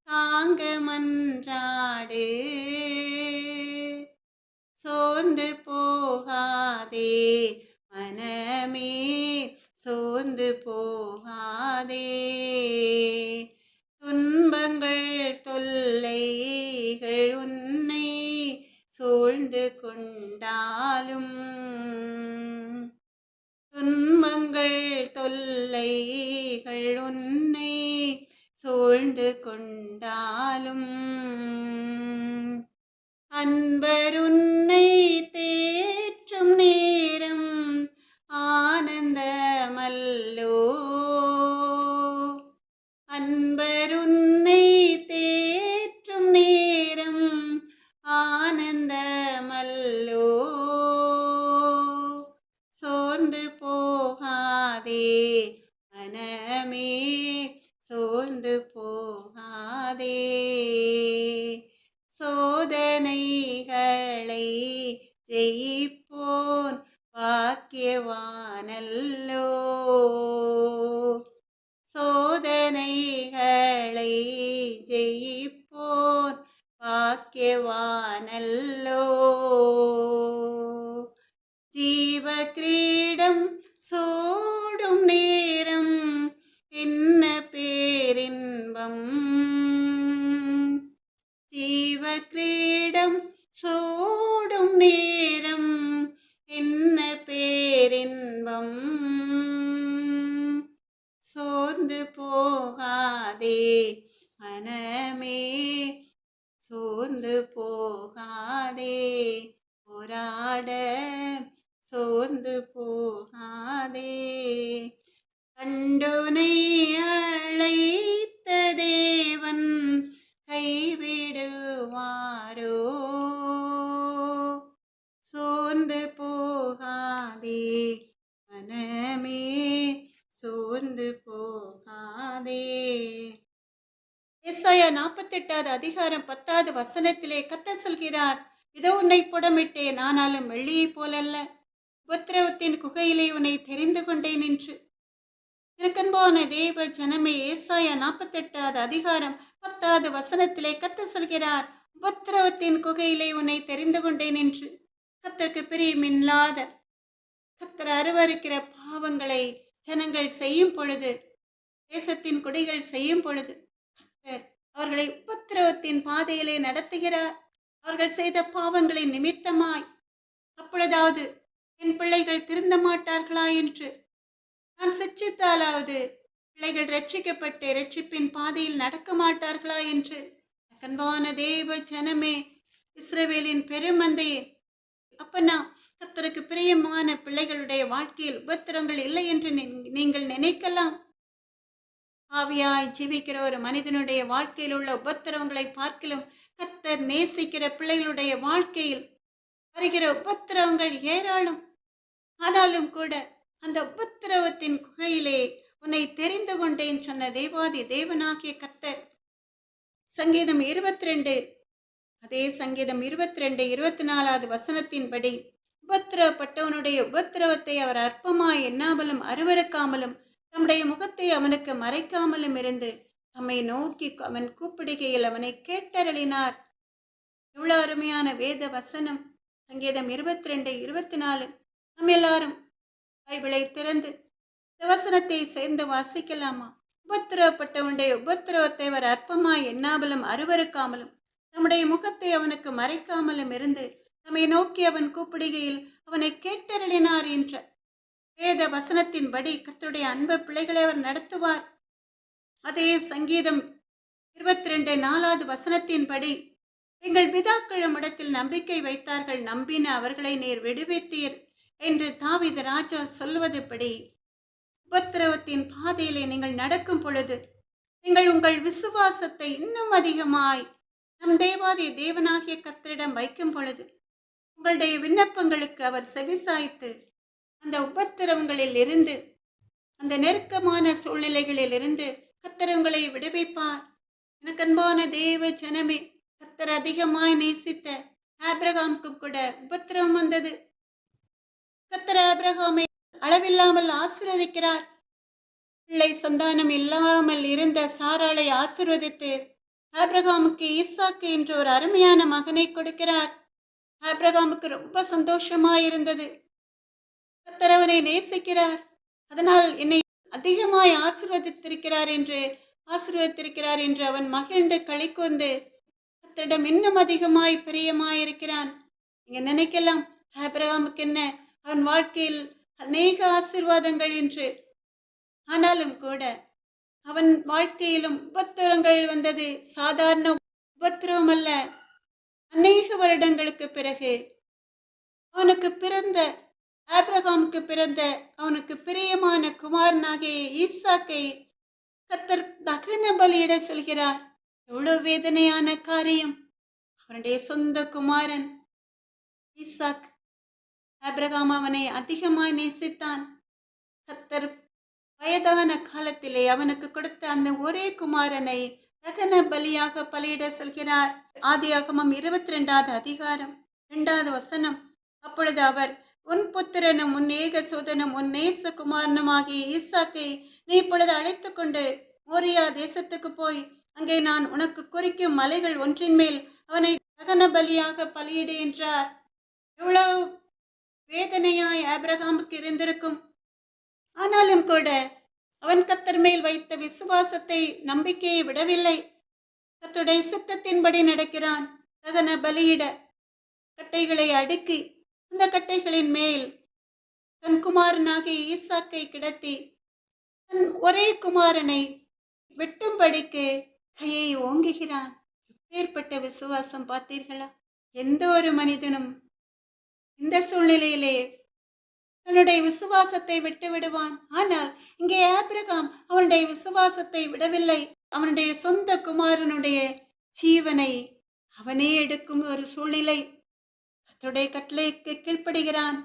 தாங்க மன்றாடு, சோர்ந்து போகாதே மனமே, சோர்ந்து போகாதே, துன்பங்கள் தொல்லைகள் உன்னை சூழ்ந்து கொண்டாலும், துன்பங்கள் தொல்லைகள் உன்னை சூழ்ந்து கொண்டாலும், அன்பர் உன்னை தேற்றும் நேரம் ஆனந்தமல்லோ, அன்பர் உன்னை தேற்றும் நேரம் ஆனந்தமல்லோ, சோர்ந்து போகாதே மனமே, சோர்ந்து போகாதே, சோதனைகளை ஜெயிப்போன் பாக்கியவானல்லோ, சோதனைகளை ஜெயிப்போன் பாக்கியவானல்லோ, ஜீவ கிரீடம் சூடும் நேரம் என்ன பேரின்பம், ஜீவ கிரீடம் சூடும் நேரம் என்ன பேரின்பம், சோர்ந்து போகாதே மனமே, சோர்ந்து போகாதே, போராட சோர்ந்து போகாதே, கண்டுனை அழைத்த தேவன் கைவிடுவாரோ, சோர்ந்து போகாதே மனமே, சோர்ந்து போகாதே. ஏசாயா 48வது அதிகாரம் 10வது வசனத்திலே கர்த்தர் சொல்கிறார், இதோ உன்னை புடமிட்டேன், ஆனாலும் வெள்ளியைப் போலல்ல, உபத்திரவத்தின் குகையிலே உன்னை தெரிந்து கொண்டேன் என்று. எனக்கன்பான தேவ ஜனமே, ஏசாயா 48வது அதிகாரம் 10வது வசனத்திலே கர்த்தர் சொல்கிறார், உபத்திரவத்தின் குகையிலே உன்னை தெரிந்து கொண்டேன் என்று. கர்த்தருக்கு பிரியமில்லாத, கர்த்தர் அருவருக்கிற பாவங்களை ஜனங்கள் செய்யும் பொழுது, தேசத்தின் குடிகள் செய்யும் பொழுது கர்த்தர் அவர்களை உபத்திரவத்தின் பாதையிலே நடத்துகிறார். அவர்கள் செய்த பாவங்களின் நிமித்தமாய் அப்பொழுதாவது என் பிள்ளைகள் திருந்த மாட்டார்களா என்று நான் சிச்சித்தாலாவது பிள்ளைகள் ரட்சிக்கப்பட்டு ரட்சிப்பின் பாதையில் நடக்க மாட்டார்களா என்று அன்பான தேவ ஜனமே, இஸ்ரவேலின் பெருமந்தையே, அப்பனா கர்த்தருக்கு பிரியமான பிள்ளைகளுடைய வாழ்க்கையில் உபத்திரங்கள் இல்லை என்று நீங்கள் நினைக்கலாம். ஆவியாய் ஜீவிக்கிற ஒரு மனிதனுடைய வாழ்க்கையில் உள்ள உபத்திரவங்களை பார்க்கிலும் கர்த்தர் நேசிக்கிற பிள்ளைகளுடைய வாழ்க்கையில் வருகிற உபத்திரவங்கள் ஏராளம். ஆனாலும் கூட அந்த உபத்திரவத்தின் குகையிலே உன்னை தெரிந்து கொண்டேன் சொன்ன தேவாதி தேவனாகிய கர்த்தர் சங்கீதம் 22 அதே சங்கீதம் 22:24 வசனத்தின்படி உபத்திரவப்பட்டவனுடைய உபத்திரவத்தை அவர் அற்பமாய் எண்ணாமலும் அருவருக்காமலும் தம்முடைய முகத்தை அவனுக்கு மறைக்காமலும் இருந்து தம்மை நோக்கி அவன் கூப்பிடுகையில் அவனை கேட்டருளினார். எவ்வளவு அருமையான வேத வசனம்! சங்கீதம் 22:24. நம்ம எல்லாரும் பைபிளை திறந்து இந்த வசனத்தை சேர்ந்து வாசிக்கலாமா? உபத்திரவப்பட்டவனுடைய உபத்திரவத்தை அவர் அற்பமாய் எண்ணாமலும் அருவருக்காமலும் தம்முடைய முகத்தை அவனுக்கு மறைக்காமலும் இருந்து தம்மை நோக்கி அவன் கூப்பிடுகையில் அவனை கேட்டருளினார் என்ற வேத வசனத்தின்படி கர்த்தருடைய அன்பு பிள்ளைகளை அவர் நடத்துவார். அதே சங்கீதம் 22:4 வசனத்தின்படி எங்கள் பிதாக்களும் இடத்தில் நம்பிக்கை வைத்தார்கள், நம்பின அவர்களை நீர் விடுவித்தீர் என்று தாவீது ராஜா சொல்வதுபடி உபத்திரவத்தின் பாதையிலே நீங்கள் நடக்கும் பொழுது நீங்கள் உங்கள் விசுவாசத்தை இன்னும் அதிகமாய் நம் தேவாதி தேவனாகிய கர்த்தரிடம் வைக்கும் பொழுது உங்களுடைய விண்ணப்பங்களுக்கு அவர் செவிசாய்த்து அந்த உபத்திரவங்களில் இருந்து, அந்த நெருக்கமான சூழ்நிலைகளில் இருந்து கர்த்தர் உங்களை விடுவிப்பார். எனக்கு அன்பான தேவ ஜனமே, கர்த்தர் அதிகமாய் நேசித்த ஆபிரகாமுக்கு கூட உபத்திரவம் வந்தது. கர்த்தர் ஆபிரகாமை அளவில்லாமல் ஆசீர்வதிக்கிறார். பிள்ளை சந்தானம் இல்லாமல் இருந்த சாராளை ஆசீர்வதித்து ஆபிரகாமுக்கு ஈசாக்கு என்ற ஒரு அருமையான மகனை கொடுக்கிறார். ஆபிரகாமுக்கு ரொம்ப சந்தோஷமாயிருந்தது. கர்த்தர் அவனை நேசிக்கிறார், அதனால் என்னை அதிகமாய் ஆசீர்வதித்திருக்கிறார் என்று அவன் மகிழ்ந்து களி கூர்ந்து கர்த்தரிடம் இன்னும் அதிகமாய் பிரியமாயிருக்கிறான். நீங்க நினைக்கலாம், ஆபிரகாமுக்கு என்ன, அவன் வாழ்க்கையில் அநேக ஆசீர்வாதங்கள் என்று. ஆனாலும் கூட அவன் வாழ்க்கையிலும் உபத்திரங்கள் வந்தது. சாதாரண உபத்திரவம் அல்ல. அநேக வருடங்களுக்கு பிறகு ஆபிரகாமுக்கு பிறந்த அவனுக்கு பிரியமான குமாரனாகிய ஈசாக்கை கர்த்தர் தகன பலியிட சொல்கிறார். எவ்வளவு வேதனையான காரியம்! அவனுடைய சொந்த குமாரன் ஈசாக். ஆபிரகாம் அவனை அதிகமாய் நேசித்தான். கர்த்தர் வயதான காலத்திலே அவனுக்கு கொடுத்த அந்த ஒரே குமாரனை தகன பலியாக பலியிட சொல்கிறார். ஆதியாகமம் 22 அதிகாரம் 2 வசனம். அப்பொழுது அவர், உன் புத்திரனும் உன் ஏகசூதனும் உன் நேச குமாரனுமாகிய ஈசாக்கை நீ இப்பொழுது அழைத்து கொண்டு மோரியா தேசத்துக்கு போய் அங்கே நான் உனக்கு குறிக்கும் மலைகள் ஒன்றின் மேல் அவனை தகன பலியாக பலியிடு என்றார். எவ்வளவு வேதனையாய் ஆபிரகாமுக்கு இருந்திருக்கும். ஆனாலும் கூட அவன் கர்த்தர் மேல் வைத்த விசுவாசத்தை, நம்பிக்கையை விடவில்லை. கர்த்தருடைய சித்தத்தின்படி நடக்கிறான். தகன பலியிட கட்டைகளை அடுக்கி அந்த கட்டைகளின் மேல் தன் குமாரனாகிய ஈசாக்கை கிடத்தி தன் ஒரே குமாரனை வெட்டும்படிக்கு கையை ஓங்குகிறான். ஏற்பட்ட விசுவாசம் பார்த்தீர்களா? எந்த ஒரு மனிதனும் இந்த சூழ்நிலையிலே தன்னுடைய விசுவாசத்தை விட்டு விடுவான். ஆனால் இங்கே ஆபிரகாம் அவனுடைய விசுவாசத்தை விடவில்லை. அவனுடைய சொந்த குமாரனுடைய ஜீவனை அவனே எடுக்கும் ஒரு சூழ்நிலை. கர்த்தருடைய கட்டளைக்கு கீழ்ப்படுகிறான்.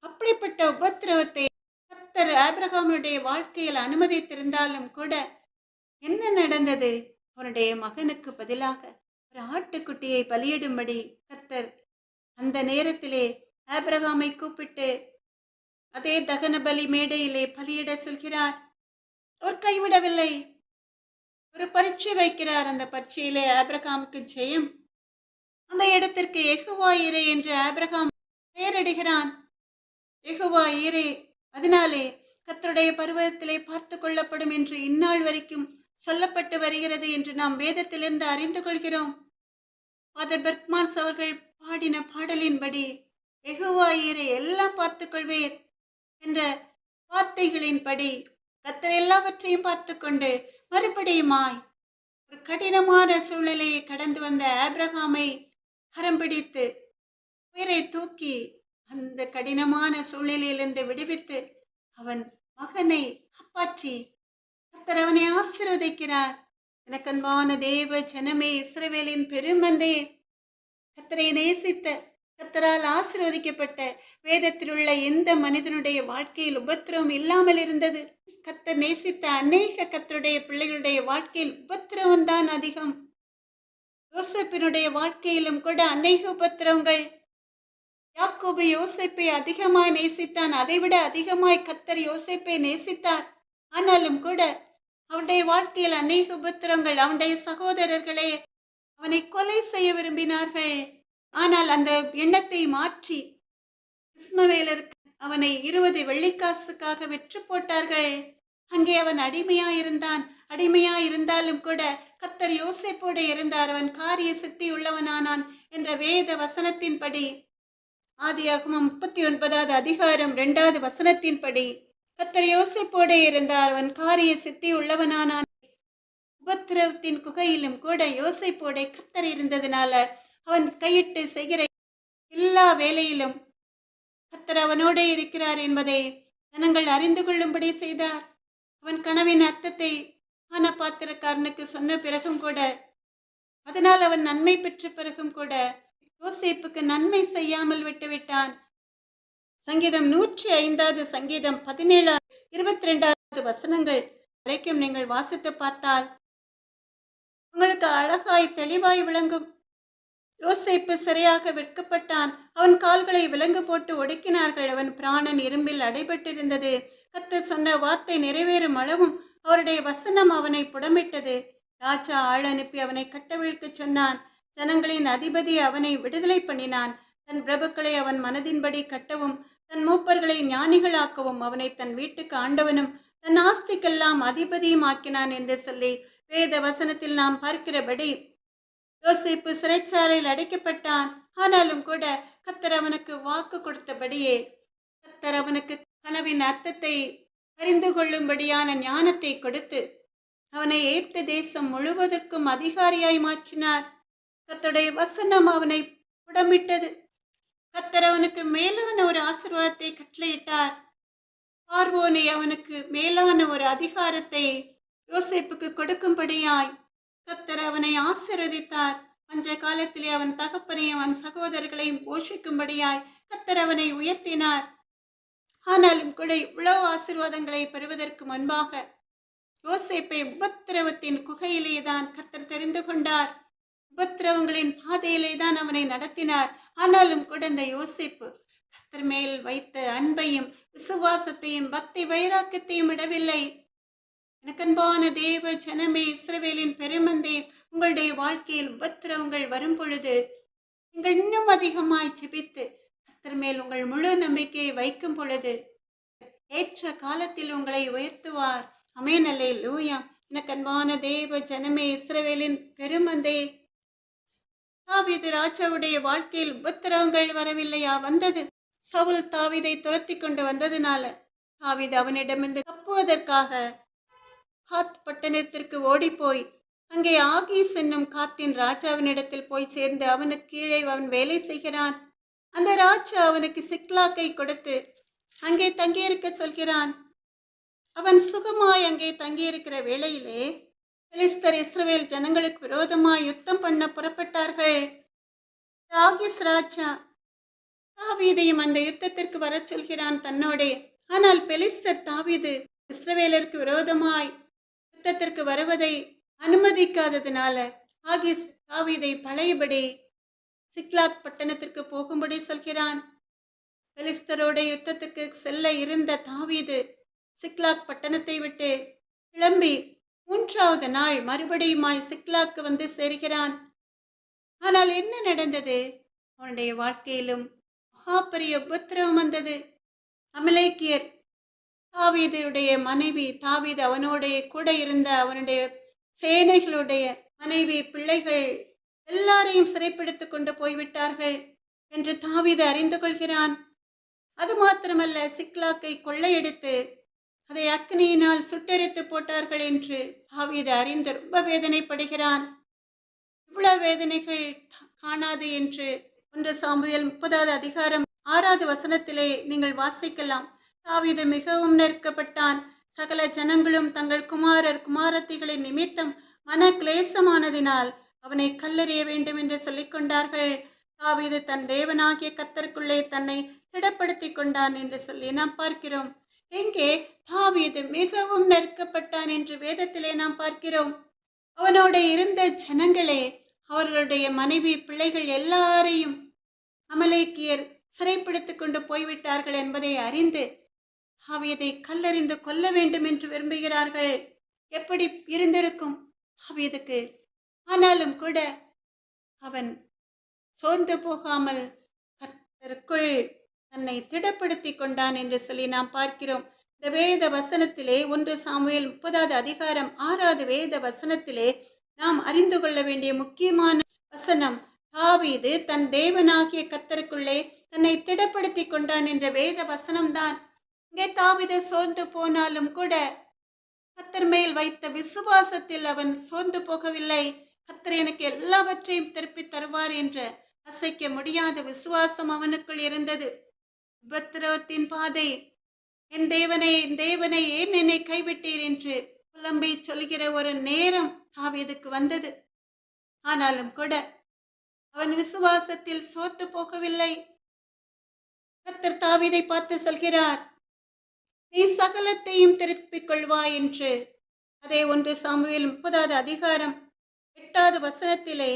அப்படிப்பட்ட உபத்திரவத்தை கர்த்தர் ஆபிரகாமுடைய வாழ்க்கையில் அனுமதித்திருந்தாலும் கூட என்ன நடந்தது? அவனுடைய மகனுக்கு பதிலாக ஒரு ஆட்டுக்குட்டியை பலியிடும்படி கர்த்தர் அந்த நேரத்திலே ஆபிரகாமை கூப்பிட்டு அதே தகன பலி மேடையிலே பலியிட சொல்கிறார். அவர் கைவிடவில்லை. ஒரு பரீட்சை வைக்கிறார். அந்த பரீட்சையிலே ஆபிரகாமுக்கு ஜெயம். அந்த இடத்திற்கு யெகோவா ஈரே என்று ஆபிரகாம் பெயரிடுகிறான். யெகோவா ஈரே, அதனாலே கர்த்தருடைய பர்வதத்திலே பார்த்து கொள்ளப்படும் என்று இந்நாள் வரைக்கும் சொல்லப்பட்டு வருகிறது என்று நாம் வேதத்திலிருந்து அறிந்து கொள்கிறோம். ஃபாதர் பெர்க்மான்ஸ் அவர்கள் பாடின பாடலின்படி யெகோவாயீரே எல்லாம் பார்த்துக்கொள்வீர் என்ற வார்த்தைகளின்படி கர்த்தர் எல்லாவற்றையும் பார்த்து கொண்டு மறுபடியுமாய் ஒரு கடினமான சூழ்நிலையை கடந்து வந்த ஆபிரகாமை கரம் பிடித்து உயிரை தூக்கி அந்த கடினமான சூழ்நிலையிலிருந்து விடுவித்து அவன் மகனை காப்பாற்றி கர்த்தர் அவனை ஆசீர்வதிக்கிறார். எனக்கு அன்பான தேவ ஜனமே, இஸ்ரவேலின் பெருமந்தே, கர்த்தரை நேசித்த கர்த்தரால் ஆசீர்வதிக்கப்பட்ட வேதத்தில் உள்ள எந்த மனிதனுடைய வாழ்க்கையில் உபத்திரவம் இல்லாமல் இருந்தது? கர்த்தர் நேசித்த அநேக கர்த்தருடைய பிள்ளைகளுடைய வாழ்க்கையில் உபத்திரவம் தான் அதிகம். யோசேப்பினுடைய வாழ்க்கையிலும் கூட அநேக உபத்திரவங்கள். யாக்கோபு யோசேப்பை அதிகமாய் நேசித்தான், அதைவிட அதிகமாய் கர்த்தர் யோசேப்பை நேசித்தார். ஆனாலும் கூட அவனுடைய வாழ்க்கையில் அநேக உபத்திரவங்கள். அவனுடைய சகோதரர்களே அவனை கொலை செய்ய விரும்பினார்கள். ஆனால் அந்த எண்ணத்தை மாற்றி இஸ்மவேலருக்கு அவனை 20 வெள்ளிக்காசுக்காக விற்று போட்டார்கள். அங்கே அவன் அடிமையாயிருந்தான். அடிமையாயிருந்தாலும் கூட கர்த்தர் யோசேப்போடு இருந்தார். அவன் காரிய சித்தி உள்ளவனானான் என்ற வேத வசனத்தின்படி, ஆதியாகமம் 39வது அதிகாரம் 2வது வசனத்தின்படி கர்த்தர் யோசேப்போடு இருந்தார். அவன் காரிய சித்தி உள்ளவனானான். உபத்திரவத்தின் குகையிலும் கூட யோசேப்போட கர்த்தர் இருந்ததுனால அவன் கையிட்டு செய்கிற எல்லா வேலையிலும் கர்த்தர் அவனோடே இருக்கிறார் என்பதை ஜனங்கள் அறிந்து கொள்ளும்படி செய்தார். அவன் கனவின் அர்த்தத்தை பாத்திரக்காரனுக்கு சொன்ன பிறகும் கூட, அதனால் அவன் நன்மை பெற்ற பிறகும் கூட யோசேப்புக்கு நன்மை செய்யாமல் விட்டுவிட்டான். சங்கீதம் 105வது சங்கீதம் 17 22வது வசனங்கள் வரைக்கும் நீங்கள் வாசித்து பார்த்தால் உங்களுக்கு அழகாய் தெளிவாய் விளங்கும். யோசேப்பு சரியாக வெட்கப்பட்டான். அவன் கால்களை விலங்கு போட்டு ஒடுக்கினார்கள். அவன் பிராணன் இரும்பில் அடைபட்டிருந்தது. கர்த்தர் சொன்ன வார்த்தை நிறைவேறும் அளவும் அவருடைய வசனம் அவனை புடமிட்டது. ராஜா ஆள் அனுப்பி அவனை கட்டவிழ்க்க சொன்னான். ஜனங்களின் அதிபதி அவனை விடுதலை பண்ணினான். தன் பிரபுக்களை அவன் மனதின்படி கட்டவும் தன் மூப்பர்களை ஞானிகளாக்கவும் அவனை தன் வீட்டுக்கு ஆண்டவனும் தன் ஆஸ்திக்கெல்லாம் அதிபதியும் ஆக்கினான் என்று சொல்லி வேத வசனத்தில் நாம் பார்க்கிறபடி யோசேப்பு சிறைச்சாலையில் அடைக்கப்பட்டான். ஆனாலும் கூட கர்த்தர் அவனுக்கு வாக்கு கொடுத்தபடியே கர்த்தர் அவனுக்கு கனவின் அர்த்தத்தை அறிந்து கொள்ளும்படியான ஞானத்தை கொடுத்து அவனை எகிப்து தேசம் முழுவதற்கும் அதிகாரியாய் மாற்றினார். கர்த்தருடைய வசனம் அவனை புடமிட்டது. கர்த்தர் அவனுக்கு மேலான ஒரு ஆசீர்வாதத்தை கட்டளையிட்டார். பார்வோனை அவனுக்கு மேலான ஒரு அதிகாரத்தை யோசேப்புக்கு கொடுக்கும்படியாய் கர்த்தர் அவனை ஆசீர்வதித்தார். பஞ்ச காலத்திலே அவன் தகப்பனையும் அவன் சகோதரர்களையும் போஷிக்கும்படியாய் கர்த்தர் அவனை உயர்த்தினார். ஆனாலும் கூட இவ்வளவு ஆசீர்வாதங்களை பெறுவதற்கு முன்பாக யோசேப்பை உபத்திரவத்தின் குகையிலே தான் கர்த்தர் தெரிந்து கொண்டார். உபத்திரவங்களின் பாதையிலே தான் அவனை நடத்தினார். ஆனாலும் கூட இந்த யோசேப்பு கர்த்தர் மேல் வைத்த அன்பையும் விசுவாசத்தையும் பக்தி வைராக்கியத்தையும் விடவில்லை. எனக்கன்பான தேவ ஜனமே, இஸ்ரவேலின் பெருமந்தே, உங்களுடைய வாழ்க்கையில் உபத்திரவங்கள் வரும் பொழுது நீங்கள் இன்னும் அதிகமாய் ஜெபித்து கர்த்தர் மேல் உங்கள் முழு நம்பிக்கையை வைக்கும் பொழுது ஏற்ற காலத்தில் உங்களை உயர்த்துவார். ஆமென், அல்லேலூயா. எனக்கன்பான தேவ ஜனமே, இஸ்ரவேலின் பெருமந்தே, தாவீது ராஜாவுடைய வாழ்க்கையில் உபத்திரவங்கள் வரவில்லையா? வந்தது. சவுல் தாவீதை துரத்தி கொண்டு வந்ததுனால தாவீது அவனிடமிருந்து தப்புவதற்காக காத் பட்டணத்திற்கு ஓடிப்போய் அங்கே ஆகீஸ் என்னும் காத்தின் ராஜாவினிடத்தில் போய் சேர்ந்து அவனுக்கு கீழே அவன் வேலை செய்கிறான். அந்த ராஜா அவனுக்கு சிக்லாக்கை கொடுத்து அங்கே தங்கியிருக்க சொல்கிறான். அவன் சுகமாய் அங்கே தங்கியிருக்கிற வேளையிலே பெலிஸ்தர் இஸ்ரவேல் ஜனங்களுக்கு விரோதமாய் யுத்தம் பண்ண புறப்பட்டார்கள். ஆகீஸ் ராஜா தாவீதையும் அந்த யுத்தத்திற்கு வர சொல்கிறான் தன்னோடே. ஆனால் பெலிஸ்தர் தாவீது இஸ்ரவேலருக்கு விரோதமாய் யுத்தத்திற்கு வருவதை அனுமதிக்காததினால ஆகீஸ் தாவீதை பழையபடி சிக்லாக் பட்டணத்திற்கு போகும்படி சொல்கிறான். பெலிஸ்தரோட யுத்தத்திற்கு செல்ல இருந்த தாவீது சிக்லாக் பட்டணத்தை விட்டு கிளம்பி 3வது நாள் மறுபடியுமாய் சிக்லாக்கு வந்து சேர்கிறான். ஆனால் என்ன நடந்தது? அவனுடைய வாழ்க்கையிலும் மகாபெரிய உபத்திரவம் வந்தது. அமலேக்கியர் தாவீதுடைய மனைவி, தாவீது அவனோடைய கூட இருந்த அவனுடைய சேனைகளுடைய மனைவி, பிள்ளைகள் எல்லாரையும் சிறைப்பிடித்து கொண்டு போய்விட்டார்கள். என்று தாவீது அறிந்து கொள்கிறான். அது மாத்திரமல்ல, சிக்லாக்கை கொள்ளையடித்து அதை அக்னியினால் சுட்டெரித்து போட்டார்கள் என்று தாவீது அறிந்து ரொம்ப வேதனைப்படுகிறான். இவ்வளவு வேதனைகள் காணாது என்று 1 சாமுவேல் 30வது அதிகாரம் 6வது வசனத்திலே நீங்கள் வாசிக்கலாம். தாவீது மிகவும் நெருக்கப்பட்டான். சகல ஜனங்களும் தங்கள் குமாரர் குமாரத்திகளின் நிமித்தம் மன கிளேசமானதினால் அவனை கல்லெறிய வேண்டும் என்று சொல்லிக் கொண்டார்கள். தாவீது தன் தேவனாகிய கர்த்தருக்குள்ளே தன்னை திடப்படுத்தி கொண்டான் என்று சொல்லி நாம் பார்க்கிறோம். எங்கே தாவீது மிகவும் நெருக்கப்பட்டான் என்று வேதத்திலே நாம் பார்க்கிறோம். அவனோட இருந்த ஜனங்களே, அவர்களுடைய மனைவி பிள்ளைகள் எல்லாரையும் அமலேக்கியர் சிறைப்பிடித்து கொண்டு போய்விட்டார்கள் என்பதை அறிந்து தாவீதை கல்லெறிந்து கொல்ல வேண்டும் என்று விரும்புகிறார்கள். எப்படி இருந்திருக்கும் தாவீதுக்கு? ஆனாலும் கூட அவன் சோர்ந்து போகாமல் கர்த்தருக்குள் தன்னை திடப்படுத்தி கொண்டான் என்று சொல்லி நாம் பார்க்கிறோம். இந்த வேத வசனத்திலே 1 சாமுவேல் 30வது அதிகாரம் 6வது வேத வசனத்திலே நாம் அறிந்து கொள்ள வேண்டிய முக்கியமான வசனம், தாவீது தன் தேவனாகிய கர்த்தருக்குள்ளே தன்னை திடப்படுத்தி கொண்டான் என்ற வேத வசனம்தான். இங்கே தாவீது சோர்ந்து போனாலும் கூட கர்த்தர் மேல் வைத்த விசுவாசத்தில் அவன் சோர்ந்து போகவில்லை. கர்த்தர் எனக்கு எல்லாவற்றையும் திருப்பி தருவார் என்ற அசைக்க முடியாத விசுவாசம் அவனுக்குள் இருந்தது. உபத்திரவத்தின் பாதை, என் தேவனே என் தேவனே ஏன் என்னை கைவிட்டீர் என்று புலம்பி சொல்கிற ஒரு நேரம் தாவீதுக்கு வந்தது. ஆனாலும் கூட அவன் விசுவாசத்தில் சோர்ந்து போகவில்லை. கர்த்தர் தாவீதை பார்த்து சொல்கிறார், நீ சகலத்தையும் திருப்பிக் கொள்வாய் என்று. அதே 1 சாமுவேல் 30வது அதிகாரம் 8வது வசனத்திலே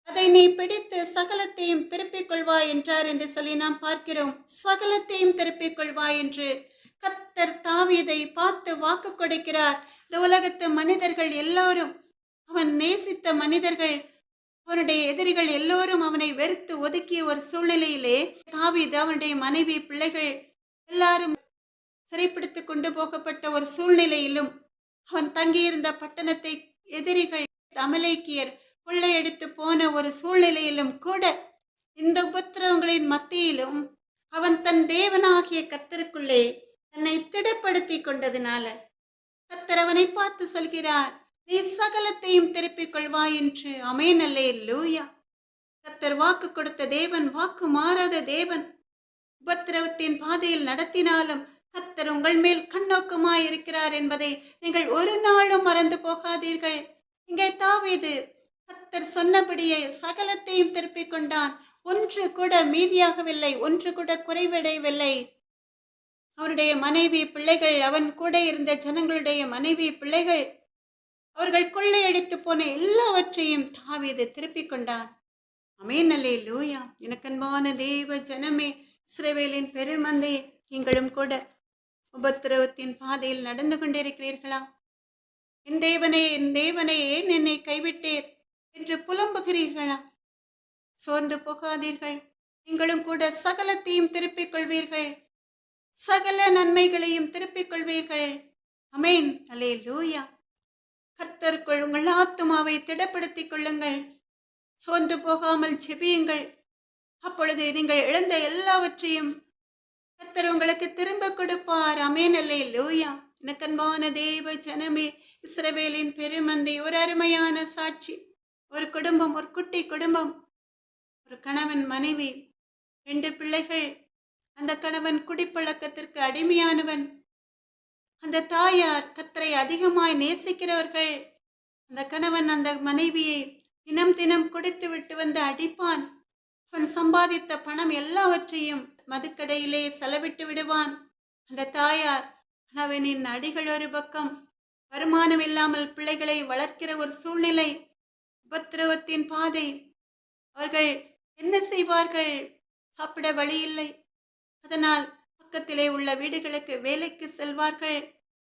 அதை நீ பிடித்து சகலத்தையும் திருப்பிக் கொள்வாய் என்றார் என்று சொல்லி நாம் பார்க்கிறோம். சகலத்தையும் திருப்பிக் கொள்வாய் என்று கர்த்தர் தாவீதை பார்த்து வாக்கு கொடுக்கிறார். இந்த உலகத்து மனிதர்கள் எல்லோரும், அவன் நேசித்த மனிதர்கள், அவனுடைய எதிரிகள் எல்லோரும் அவனை வெறுத்து ஒதுக்கிய ஒரு சூழ்நிலையிலே தாவீது அவனுடைய மனைவி பிள்ளைகள் எல்லாரும் சிறைப்பிடித்து கொண்டு போகப்பட்ட ஒரு சூழ்நிலையிலும், அவன் தங்கியிருந்த பட்டணத்தை எதிரிகள் அமலேக்கியர் கொள்ளையடித்து போன ஒரு சூழ்நிலையிலும் கூட, இந்த உபத்திரவங்களின் மத்தியிலும் அவன் தன் தேவனாகிய கர்த்தருக்குள்ளே தன்னை திடப்படுத்தி கொண்டதினால கர்த்தர் அவனை பார்த்து சொல்கிறார், நீ சகலத்தையும் திருப்பிக் கொள்வாய் என்று. ஆமென், அல்லேலூயா. கர்த்தர் வாக்கு கொடுத்த தேவன், வாக்கு மாறாத தேவன். உபத்திரவத்தின் பாதையில் நடத்தினாலும் கர்த்தர் உங்கள் மேல் கண்ணோக்கமாய் இருக்கிறார் என்பதை நீங்கள் ஒரு நாளும் மறந்து போகாதீர்கள். இங்கே தாவீது கர்த்தர் சொன்னபடியே சகலத்தையும் திருப்பிக் கொண்டான். ஒன்று கூட மீதியாகவில்லை, ஒன்று கூட குறைவடையவில்லை. அவனுடைய மனைவி பிள்ளைகள், அவன் கூட இருந்த ஜனங்களுடைய மனைவி பிள்ளைகள், அவர்கள் கொள்ளையடித்து போன எல்லாவற்றையும் தாவீது திருப்பிக் கொண்டான். ஆமென், அல்லேலூயா. எனக்கன்பான தேவ ஜனமே, இஸ்ரவேலின் பெருமந்தை, நீங்களும் கூட உபத்திரவத்தின் பாதையில் நடந்து கொண்டிருக்கிறீர்களா? என் தேவனே என் தேவனே ஏன் என்னை கைவிட்டீர் என்று புலம்புகிறீர்களா? சோர்ந்து போகாதீர்கள். நீங்களும் கூட சகலத்தையும் திருப்பிக் கொள்வீர்கள். சகல நன்மைகளையும் திருப்பிக் கொள்வீர்கள். ஆமென், அல்லேலூயா. கர்த்தருக்குள் உங்கள் ஆத்துமாவை திடப்படுத்திக் கொள்ளுங்கள். சோர்ந்து போகாமல் ஜெபியுங்கள். அப்பொழுது நீங்கள் இழந்த எல்லாவற்றையும் கர்த்தர் உங்களுக்கு திரும்ப கொடுப்பார். ஆமென், அல்லேலூயா. எனக்கன்பான தேவ ஜனமே, இஸ்ரவேலின் பெருமந்தை, ஒரு அருமையான சாட்சி. ஒரு குடும்பம், ஒரு குட்டி குடும்பம், ஒரு கணவன் மனைவி, 2 பிள்ளைகள். அந்த கணவன் குடிப்பழக்கத்திற்கு அடிமையானவன். அந்த தாயார் கர்த்தரை அதிகமாய் நேசிக்கிறவர்கள். அந்த கணவன் அந்த மனைவியை தினம் தினம் குடித்து விட்டு வந்து அடிப்பான். அவன் சம்பாதித்த பணம் எல்லாவற்றையும் மதுக்கடையிலே செலவிட்டு விடுவான். அந்த தாயார் கணவனின் அடிகள் ஒரு பக்கம், வருமானம் இல்லாமல் பிள்ளைகளை வளர்க்கிற ஒரு சூழ்நிலை, உபத்திரவத்தின் பாதை. அவர்கள் என்ன செய்வார்கள்? சாப்பிட வழி இல்லை. அதனால் பக்கத்திலே உள்ள வீடுகளுக்கு வேலைக்கு செல்வார்கள்.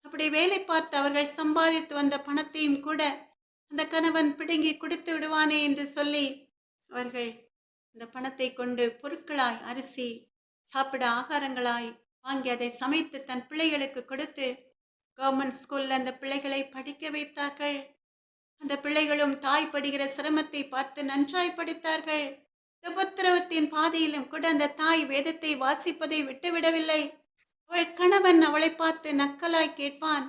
அப்படி வேலை பார்த்து அவர்கள் சம்பாதித்து வந்த பணத்தையும் கூட அந்த கணவன் பிடுங்கி குடித்து விடுவானே என்று சொல்லி அவர்கள் அந்த பணத்தை கொண்டு பொருட்களாய், அரிசி, சாப்பிட ஆகாரங்களாய் வாங்கி அதை சமைத்து தன் பிள்ளைகளுக்கு கொடுத்து கவர்மெண்ட் ஸ்கூலில் அந்த பிள்ளைகளை படிக்க வைத்தார்கள். அந்த பிள்ளைகளும் தாய் படுகிற சிரமத்தை பார்த்து நன்றாய் படித்தார்கள். உபத்திரவத்தின் பாதையிலும் கூட அந்த தாய் வேதத்தை வாசிப்பதை விட்டுவிடவில்லை. அவள் கணவன் அவளை பார்த்து நக்கலாய் கேட்பான்,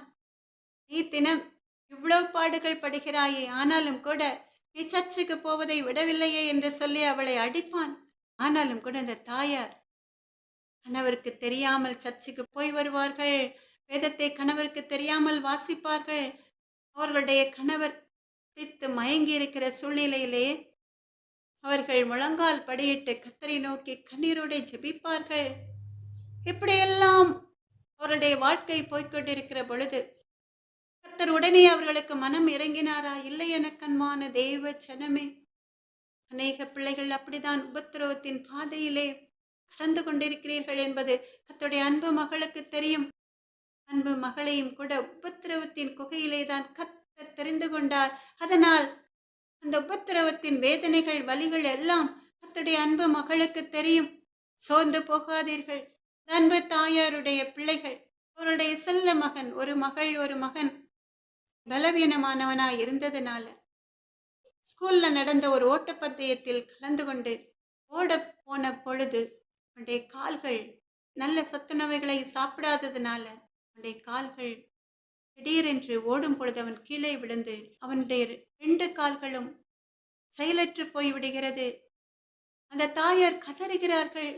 நீ தினம் இவ்வளவு பாடுகள் படுகிறாயே, ஆனாலும் கூட நீ சர்ச்சுக்கு போவதை விடவில்லையே என்று சொல்லி அவளை அடிப்பான். ஆனாலும் கூட அந்த தாயார் கணவருக்கு தெரியாமல் சர்ச்சுக்கு போய் வருவார்கள். வேதத்தை கணவருக்கு தெரியாமல் வாசிப்பார்கள். அவர்களுடைய கணவர் பித்து மயங்கி இருக்கிற சூழ்நிலையிலே அவர்கள் முழங்கால் படியிட்டு கர்த்தரை நோக்கி கண்ணீரோடு ஜெபிப்பார்கள். இப்படியெல்லாம் அவர்களுடைய வாழ்க்கை போய்கொண்டிருக்கிற பொழுது கர்த்தர் உடனே அவர்களுக்கு மனம் இறங்கினாரா? இல்லை எனக்கன்பான தெய்வ ஜனமே. அநேக பிள்ளைகள் அப்படிதான் உபத்திரவத்தின் பாதையிலே கடந்து கொண்டிருக்கிறீர்கள் என்பது கர்த்தருடைய அன்பு மகளுக்கு தெரியும். அன்பு மகளையும் கூட உபத்திரவத்தின் குகையிலே தான் கர்த்தர் தெரிந்து கொண்டார். அதனால் அந்த உபத்திரவத்தின் வேதனைகள் வலிகள் எல்லாம் கர்த்தருடைய அன்பு மகளுக்கு தெரியும். சோர்ந்து போகாதீர்கள். அன்பு தாயாருடைய பிள்ளைகள், அவருடைய செல்ல மகன், ஒரு மகள் ஒரு மகன் பலவீனமானவனாய் இருந்ததுனால ஸ்கூல்ல நடந்த ஒரு ஓட்டப்பந்தயத்தில் கலந்து கொண்டு ஓட போன பொழுது அவனுடைய கால்கள் நல்ல சத்துணவுகளை சாப்பிடாததுனால அவனுடைய கால்கள் திடீரென்று ஓடும் பொழுது அவன் கீழே விழுந்து அவனுடைய 2 கால்களும் செயலற்று போய்விடுகிறது. அந்த தாயார் கதறுகிறார்கள்,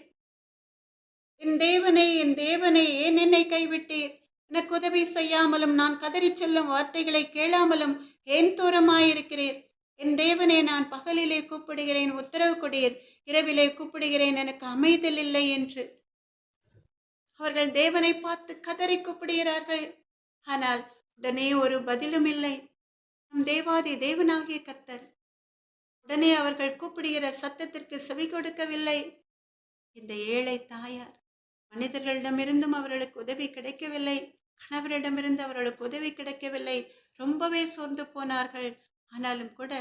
என் தேவனே, என் தேவனே, ஏன் என்னை கைவிட்டீர்? எனக்கு உதவி செய்யாமலும் நான் கதறி சொல்லும் வார்த்தைகளை கேளாமலும் ஏன் தூரமாயிருக்கிறீர்? என் தேவனே, நான் பகலிலே கூப்பிடுகிறேன், உத்தரவு கொடீர், இரவிலே கூப்பிடுகிறேன், எனக்கு அமைதல் இல்லை என்று அவர்கள் தேவனை பார்த்து கதறி கூப்பிடுகிறார்கள். ஆனால் உடனே ஒரு பதிலும் இல்லை. நம் தேவாதி தேவனாகிய கர்த்தர் உடனே அவர்கள் கூப்பிடுகிற சத்தத்திற்கு செவி கொடுக்கவில்லை. இந்த ஏழை தாயார் மனிதர்களிடமிருந்தும் அவர்களுக்கு உதவி கிடைக்கவில்லை, கணவரிடமிருந்து அவர்களுக்கு உதவி கிடைக்கவில்லை. ரொம்பவே சோர்ந்து போனார்கள். ஆனாலும் கூட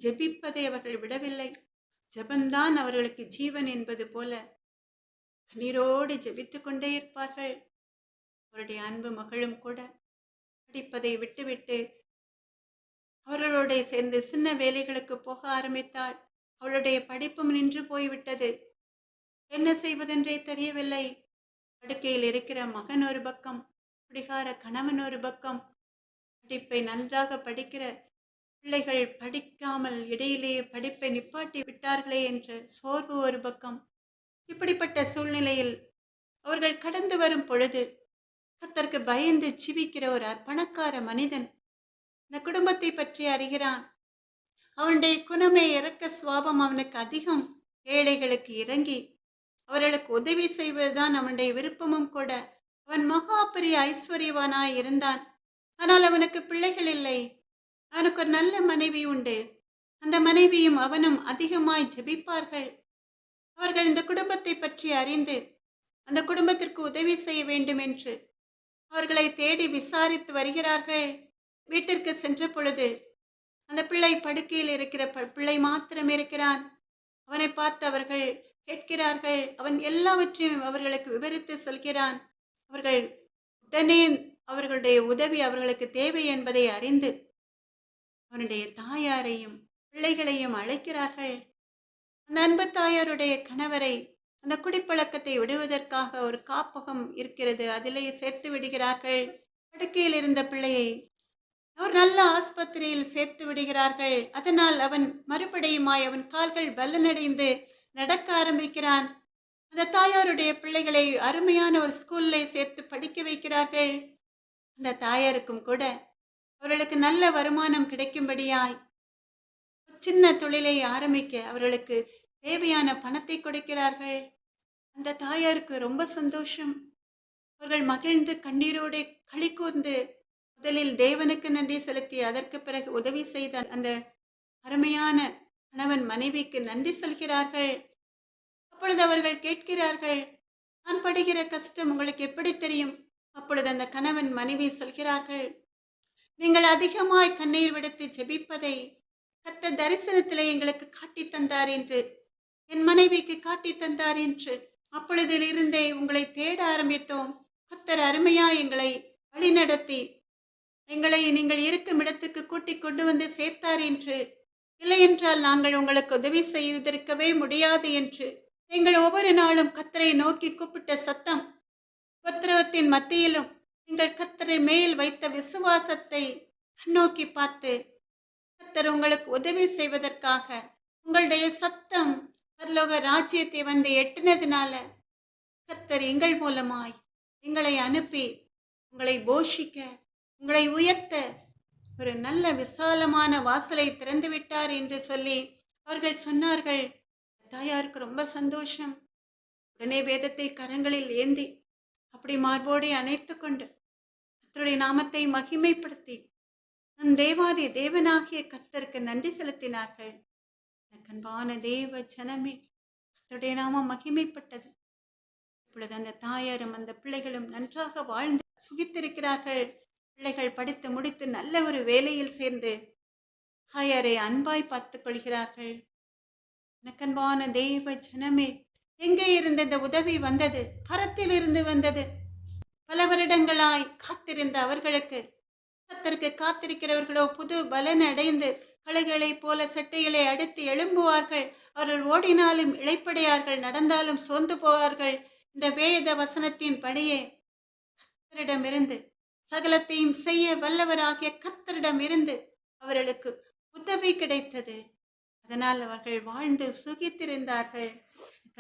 ஜெபிப்பதை அவர்கள் விடவில்லை. ஜெபந்தான் அவர்களுக்கு ஜீவன் என்பது போல கண்ணீரோடு ஜெபித்து கொண்டே இருப்பார்கள். அவருடைய அன்பு மகளும் கூட படிப்பதை விட்டுவிட்டு அவர்களோட சேர்ந்து சின்ன வேலைகளுக்கு போக ஆரம்பித்தாள். அவளுடைய படிப்பும் நின்று போய்விட்டது. என்ன செய்வதென்றே தெரியவில்லை. படுக்கையில் இருக்கிற மகன் ஒரு பக்கம், குடிகார கணவன் ஒரு பக்கம், படிப்பை நன்றாக படிக்கிற பிள்ளைகள் படிக்காமல் இடையிலேயே படிப்பை நிப்பாட்டி விட்டார்களே என்ற சோர்வு ஒரு பக்கம். இப்படிப்பட்ட சூழ்நிலையில் அவர்கள் கடந்து வரும் பொழுது கர்த்தருக்கு பயந்து ஜீவிக்கிற ஒரு பணக்கார மனிதன் இந்த குடும்பத்தை பற்றி அறிகிறான். அவனுடைய குணமே இறக்க சுவாபம் அவனுக்கு அதிகம். ஏழைகளுக்கு இறங்கி அவர்களுக்கு உதவி செய்வதுதான் அவனுடைய விருப்பமும் கூட. அவன் மகா பெரிய ஐஸ்வர்யவானாய் இருந்தான். ஆனால் அவனுக்கு பிள்ளைகள் இல்லை. அவனுக்கு ஒரு நல்ல மனைவி உண்டு. அந்த மனைவியும் அவனும் அதிகமாய் ஜெபிப்பார்கள். அவர்கள் இந்த குடும்பத்தை பற்றி அறிந்து அந்த குடும்பத்திற்கு உதவி செய்ய வேண்டும் என்று அவர்களை தேடி விசாரித்து வருகிறார்கள். வீட்டிற்கு சென்ற பொழுது அந்த பிள்ளை படுக்கையில் இருக்கிற பிள்ளை மாத்திரம் இருக்கிறான். அவனை பார்த்து அவர்கள் கேட்கிறார்கள். அவன் எல்லாவற்றையும் அவர்களுக்கு விவரித்து சொல்கிறான். அவர்கள் உடனே அவர்களுடைய உதவி அவர்களுக்கு தேவை என்பதை அறிந்து அவனுடைய தாயாரையும் பிள்ளைகளையும் அழைக்கிறார்கள். அந்த அன்பு தாயாருடைய கணவரை அந்த குடிப்பழக்கத்தை விடுவதற்காக ஒரு காப்பகம் இருக்கிறது, அதிலே சேர்த்து விடுகிறார்கள். படுக்கையில் இருந்த பிள்ளையை ஒரு நல்ல ஆஸ்பத்திரியில் சேர்த்து விடுகிறார்கள். அதனால் அவன் மறுபடியுமாய் அவன் கால்கள் பலனடைந்து நடக்க ஆரம்பிக்கிறான். அந்த தாயாருடைய பிள்ளைகளை அருமையான ஒரு ஸ்கூல்ல சேர்த்து படிக்க வைக்கிறார்கள். அந்த தாயாருக்கும் கூட அவர்களுக்கு நல்ல வருமானம் கிடைக்கும்படியாய் சின்ன தொழிலை ஆரம்பிக்க அவர்களுக்கு தேவையான பணத்தை கொடுக்கிறார்கள். அந்த தாயாருக்கு ரொம்ப சந்தோஷம். அவர்கள் மகிழ்ந்து கண்ணீரோடு களி கூர்ந்து முதலில் தேவனுக்கு நன்றி செலுத்தி அதற்கு பிறகு உதவி செய்த அந்த அருமையான கணவன் மனைவிக்கு நன்றி சொல்கிறார்கள். அப்பொழுது அவர்கள் கேட்கிறார்கள், நான் படுகிற கஷ்டம் உங்களுக்கு எப்படி தெரியும்? அப்பொழுது அந்த கணவன் மனைவி சொல்கிறார்கள், நீங்கள் அதிகமாய் கண்ணீர் விடுத்து ஜெபிப்பதை கர்த்தர் தரிசனத்திலே எங்களுக்கு காட்டி தந்தார் என்று, என் மனைவிக்கு காட்டி தந்தார் என்று. அப்பொழுதிலிருந்தே உங்களை தேட ஆரம்பித்தோம். கர்த்தர் அருமையா எங்களை வழிநடத்தி எங்களை நீங்கள் இருக்கும் இடத்துக்கு கூட்டிக் கொண்டு வந்து சேர்த்தார் என்று. இல்லை இல்லை என்றால் நாங்கள் உங்களுக்கு உதவி செய்வதற்கவே முடியாது என்று நீங்கள் ஒவ்வொரு நாளும் கத்தரை நோக்கி கூப்பிட்ட சத்தம், உபத்திரவத்தின் மத்தியிலும் நீங்கள் கத்தரை மேல் வைத்த விசுவாசத்தை கண்ணோக்கி பார்த்து கத்தர் உங்களுக்கு உதவி செய்வதற்காக உங்களுடைய சத்தம் பரலோக ராஜ்யத்தை வந்து எட்டினதுனால கர்த்தர் எங்கள் மூலமாய் எங்களை அனுப்பி உங்களை போஷிக்க, உங்களை உயர்த்த ஒரு நல்ல விசாலமான வாசலை திறந்து விட்டார் என்று சொல்லி அவர்கள் சொன்னார்கள். தாயாருக்கு ரொம்ப சந்தோஷம். உடனே வேதத்தை கரங்களில் ஏந்தி அப்படி மார்போடி அணைத்து கொண்டு கர்த்தருடைய நாமத்தை மகிமைப்படுத்தி நம் தேவாதி தேவனாகிய கர்த்தருக்கு நன்றி செலுத்தினார்கள். அன்பான தேவ ஜனமே, கர்த்தருடைய நாமம் மகிமைப்பட்டது. இப்பொழுது அந்த தாயாரும் அந்த பிள்ளைகளும் நன்றாக வாழ்ந்து சுகித்திருக்கிறார்கள். பிள்ளைகள் படித்து முடித்து நல்ல ஒரு வேலையில் சேர்ந்து தாயாரை அன்பாய் பார்த்துக் கொள்கிறார்கள். எனக்கன்பான தேவ ஜனமே, எங்கே இருந்து இந்த உதவி வந்தது? பரத்தில் இருந்து வந்தது. பல வருடங்களாய் காத்திருந்த அவர்களுக்கு, கர்த்தருக்கு காத்திருக்கிறவர்களோ புது பலன் அடைந்து களைகளை போல சட்டைகளை அடித்து எழும்புவார்கள். அவர்கள் ஓடினாலும் இளைப்படையார்கள், நடந்தாலும் சோர்ந்து போவார்கள். இந்த வேத வசனத்தின் படியே கர்த்தரிடமிருந்து சகலத்தையும் செய்ய வல்லவராகிய கர்த்தரிடமிருந்து அவர்களுக்கு உதவி கிடைத்தது. அதனால் அவர்கள் வாழ்ந்து சுகித்திருந்தார்கள்.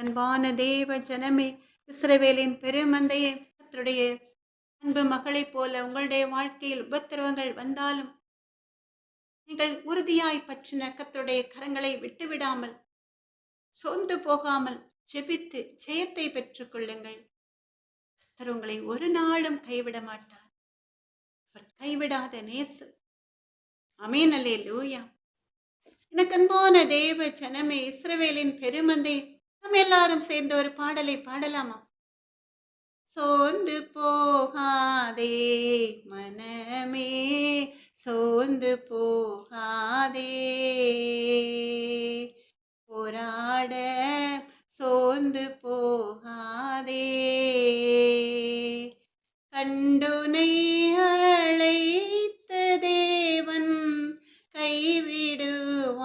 அன்பான தேவ ஜனமே, இஸ்ரவேலின் பெருமந்தையே, கர்த்தருடைய அன்பு மகளைப் போல உங்களுடைய வாழ்க்கையில் உபத்திரவங்கள் வந்தாலும் நீங்கள் உறுதியாய் பற்றின கர்த்தருடைய கரங்களை விட்டுவிடாமல், சோர்ந்து போகாமல் ஜெபித்து ஜெயத்தை பெற்றுக் கொள்ளுங்கள். கர்த்தர் உங்களை ஒரு நாளும் கைவிட மாட்டார். அவர் கைவிடாத நேசு. ஆமென், அல்லேலூயா. எனக்கு அன்பான தேவ ஜனமே, இஸ்ரவேலின் பெருமந்தை, நம்ம எல்லாரும் சேர்ந்து ஒரு பாடலை பாடலாமா? சோர்ந்து போகாதே மனமே, சோர்ந்து போகாதே, போராட சோர்ந்து போகாதே, கண்டுனை அழைத்த தேவன் கைவிடுவாரோ,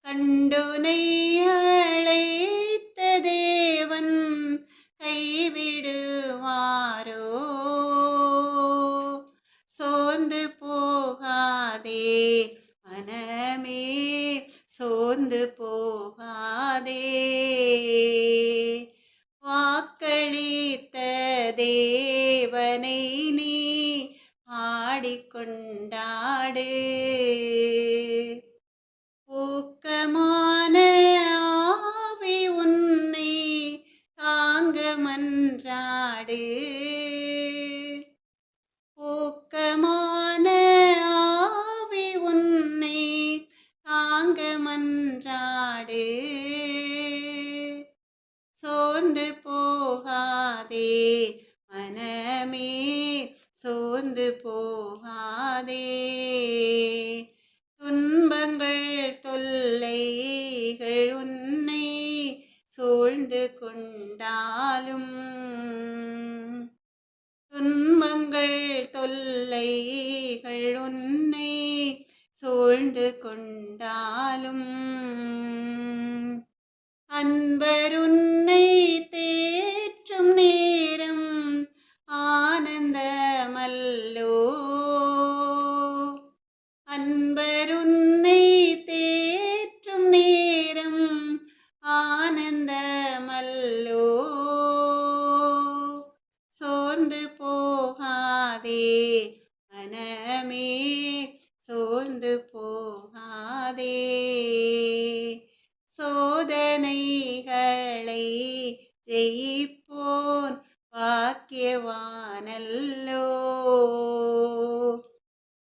கண்டுனை அழைத்த தேவன் கைவிடுவாரோ, சோர்ந்து போகாதே மனமே, சோர்ந்து போகாதே, வாக்களித்த தேவனை நீ பாடிக்கொண்டாடு, ஊக்கமான ஆவி உன்னை தாங்க மன்றாடு, ஊக்கமான ஆவி உன்னை தாங்க மன்றாடு, சோர்ந்து போகாதே மனமே, சோர்ந்து போகாதே, துன்பங்கள் தொல்லைகள் உன்னை சூழ்ந்து கொண்டாலும், துன்பங்கள் தொல்லைகள் உன்னை சூழ்ந்து கொண்டாலும், அன்பர் உன்னை தேற்றும் நேரம் ஆனந்தமல்லோ, அன்பர் உன்னை தேற்றும் நேரம் ஆனந்தமல்லோ, சோர்ந்து போகாதே மனமே, சோர்ந்து போகாதே, சோதனைகளை ஜெயிப்போன் பாக்கியவானல்லோ,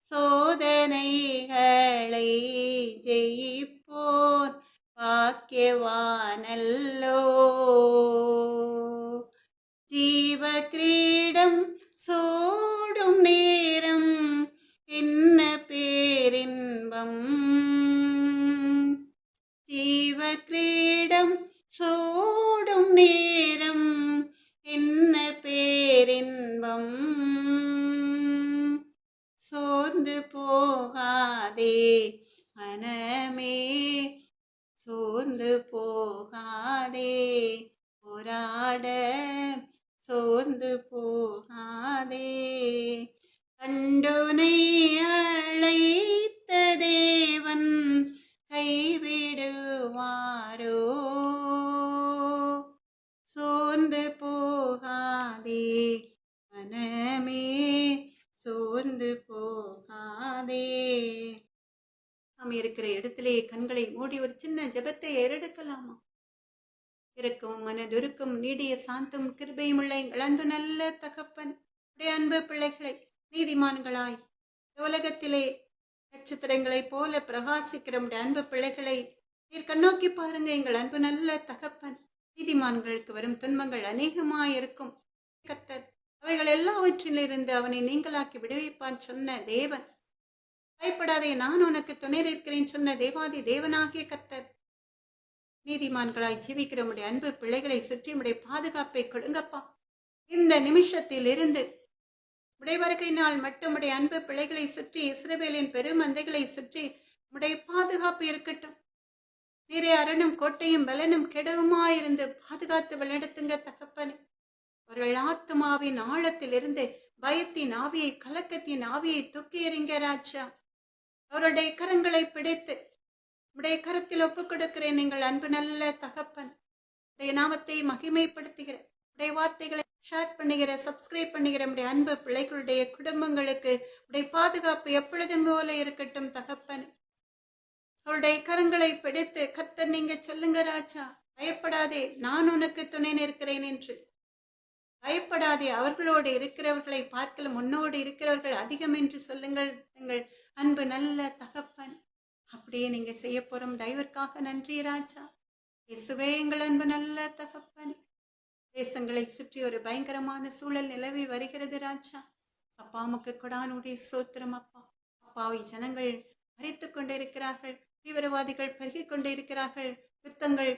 சோதனைகளை ஜெயிப்போன் பாக்கியவானல்லோ, ஜீவ கிரீடம் சூடும் நேரம் என்ன பேரின்பம், ஜீவ கிரீடம் சூடும் நேரம் என்ன பேரின்பம், சோர்ந்து போகாதே சோர்ந்து போகாதே. கண்டுனை அழைத்த தேவன் கைவிடுவாரோ? சோர்ந்து போகாதே மனமே, சோர்ந்து போகாதே. நாம் இருக்கிற இடத்திலே கண்களை மூடி ஒரு சின்ன ஜெபத்தை ஏறெடுக்கலாமா? இருக்கும் மனதுருக்கும் நீடிய சாந்தம் கிருபையும் உள்ள எங்கள் அன்பு நல்ல தகப்பன், உடைய அன்பு பிள்ளைகளை நீதிமான்களாய் உலகத்திலே நட்சத்திரங்களைப் போல பிரகாசிக்கிற உடைய அன்பு பிள்ளைகளை நீர் கண்ணோக்கி பாருங்க. எங்கள் அன்பு நல்ல தகப்பன், நீதிமான்களுக்கு வரும் துன்பங்கள் அநேகமாயிருக்கும் கர்த்தர் அவைகள் எல்லாவற்றிலிருந்து அவனை நீங்களாக்கி விடுவிப்பான் சொன்ன தேவன். பயப்படாதே, நான் உனக்கு துணை இருக்கிறேன் சொன்ன தேவாதி தேவனாகிய கர்த்தர், நீதிமான்களாய் ஜீவிக்கிற உடைய அன்பு பிள்ளைகளை சுற்றி உடைய பாதுகாப்பை கொடுங்கப்பா. இந்த நிமிஷத்தில் இருந்து உடைய வருகை நாள் மட்டும் உடைய அன்பு பிள்ளைகளை சுற்றி, இஸ்ரவேலின் பெருமந்தைகளை சுற்றி உடைய பாதுகாப்பு இருக்கட்டும். நீரே அரணும் கோட்டையும் பலனும் கெடவுமாயிருந்து பாதுகாத்து வழிநடத்துங்க தகப்பனே. அவர்கள் ஆத்மாவின் ஆழத்திலிருந்து பயத்தின் ஆவியை, கலக்கத்தின் ஆவியை தூக்கி எறிங்க ராஜா. அவருடைய கரங்களை பிடித்து உடைய கரத்தில் ஒப்புக் கொடுக்கிறேன். எங்கள் அன்பு நல்ல தகப்பன், உடைய நாமத்தை மகிமைப்படுத்துகிற, உடைய வார்த்தைகளை ஷேர் பண்ணுகிற, சப்ஸ்கிரைப் பண்ணுகிற உடைய அன்பு பிள்ளைகளுடைய குடும்பங்களுக்கு உடைய பாதுகாப்பு எப்பொழுதும் போல இருக்கட்டும் தகப்பன். அவருடைய கரங்களை பிடித்து கர்த்தர் நீங்க சொல்லுங்க ராஜா, பயப்படாதே, நான் உனக்கு துணை நிற்கிறேன் என்று. பயப்படாதே, அவர்களோடு இருக்கிறவர்களை பார்க்கல முன்னோடு இருக்கிறவர்கள் அதிகம் என்று சொல்லுங்கள் எங்கள் அன்பு நல்ல தகப்பன். அப்படியே நீங்க செய்ய போறோம் தயவிற்காக நன்றி ராஜா. இயேசுவே எங்கள் அன்பு நல்ல தகப்பன். தேசங்களை சுற்றி ஒரு பயங்கரமான சூழல் நிலவி வருகிறது ராஜா. அப்பா உமக்கு கொடானுடைய சோத்திரம் அப்பா. அப்பாவை ஜனங்கள் மறித்து கொண்டிருக்கிறார்கள், தீவிரவாதிகள் பெருகி கொண்டிருக்கிறார்கள், யுத்தங்கள்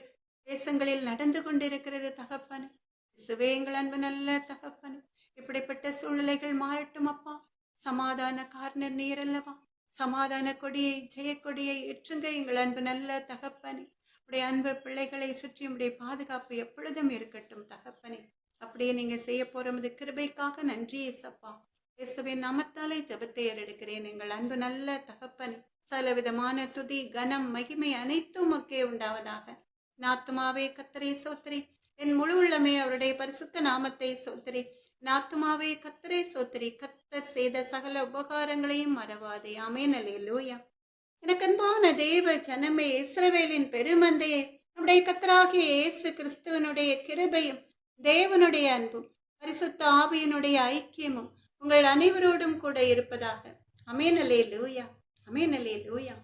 தேசங்களில் நடந்து கொண்டிருக்கிறது தகப்பன். இயேசுவே எங்கள் அன்பு நல்ல தகப்பன், இப்படிப்பட்ட சூழ்நிலைகள் மாறட்டும் அப்பா. சமாதான காரணர் நீர் அல்லவா? சமாதான கொடியை, ஜெயக்கொடியை ஏற்றுங்க எங்கள் அன்பு நல்ல தகப்பனே. உடைய அன்பு பிள்ளைகளை சுற்றி உடைய பாதுகாப்பு எப்பொழுதும் இருக்கட்டும் தகப்பனே. அப்படியே நீங்க செய்ய போறது கிருபைக்காக நன்றி ஏசப்பா. இயேசுவின் நாமத்தாலே ஜெபத்தை ஏறெடுக்கிறேன் எங்கள் அன்பு நல்ல தகப்பனே. சகலவிதமான துதி, கனம், மகிமை அனைத்தும் மக்கே உண்டாவதாக. நாத்துமாவே கத்தரை சோத்திரி, என் முழு உள்ளமே அவருடைய பரிசுத்த நாமத்தை சோத்திரி. நாத்துமாவே கத்தரை சோத்திரி, கத்தர் செய்த சகல உபகாரங்களையும் மறவாதே. ஆமென் அல்லேலூயா. எனக்கு அன்பான தேவ ஜனமே, இஸ்ரவேலின் பெருமந்தையே, நம்முடைய கர்த்தராகிய இயேசு கிறிஸ்துவனுடைய கிருபையும் தேவனுடைய அன்பும் பரிசுத்த ஆவியினுடைய ஐக்கியமும் உங்கள் அனைவரோடும் கூட இருப்பதாக. ஆமென் அல்லேலூயா. ஆமென் அல்லேலூயா.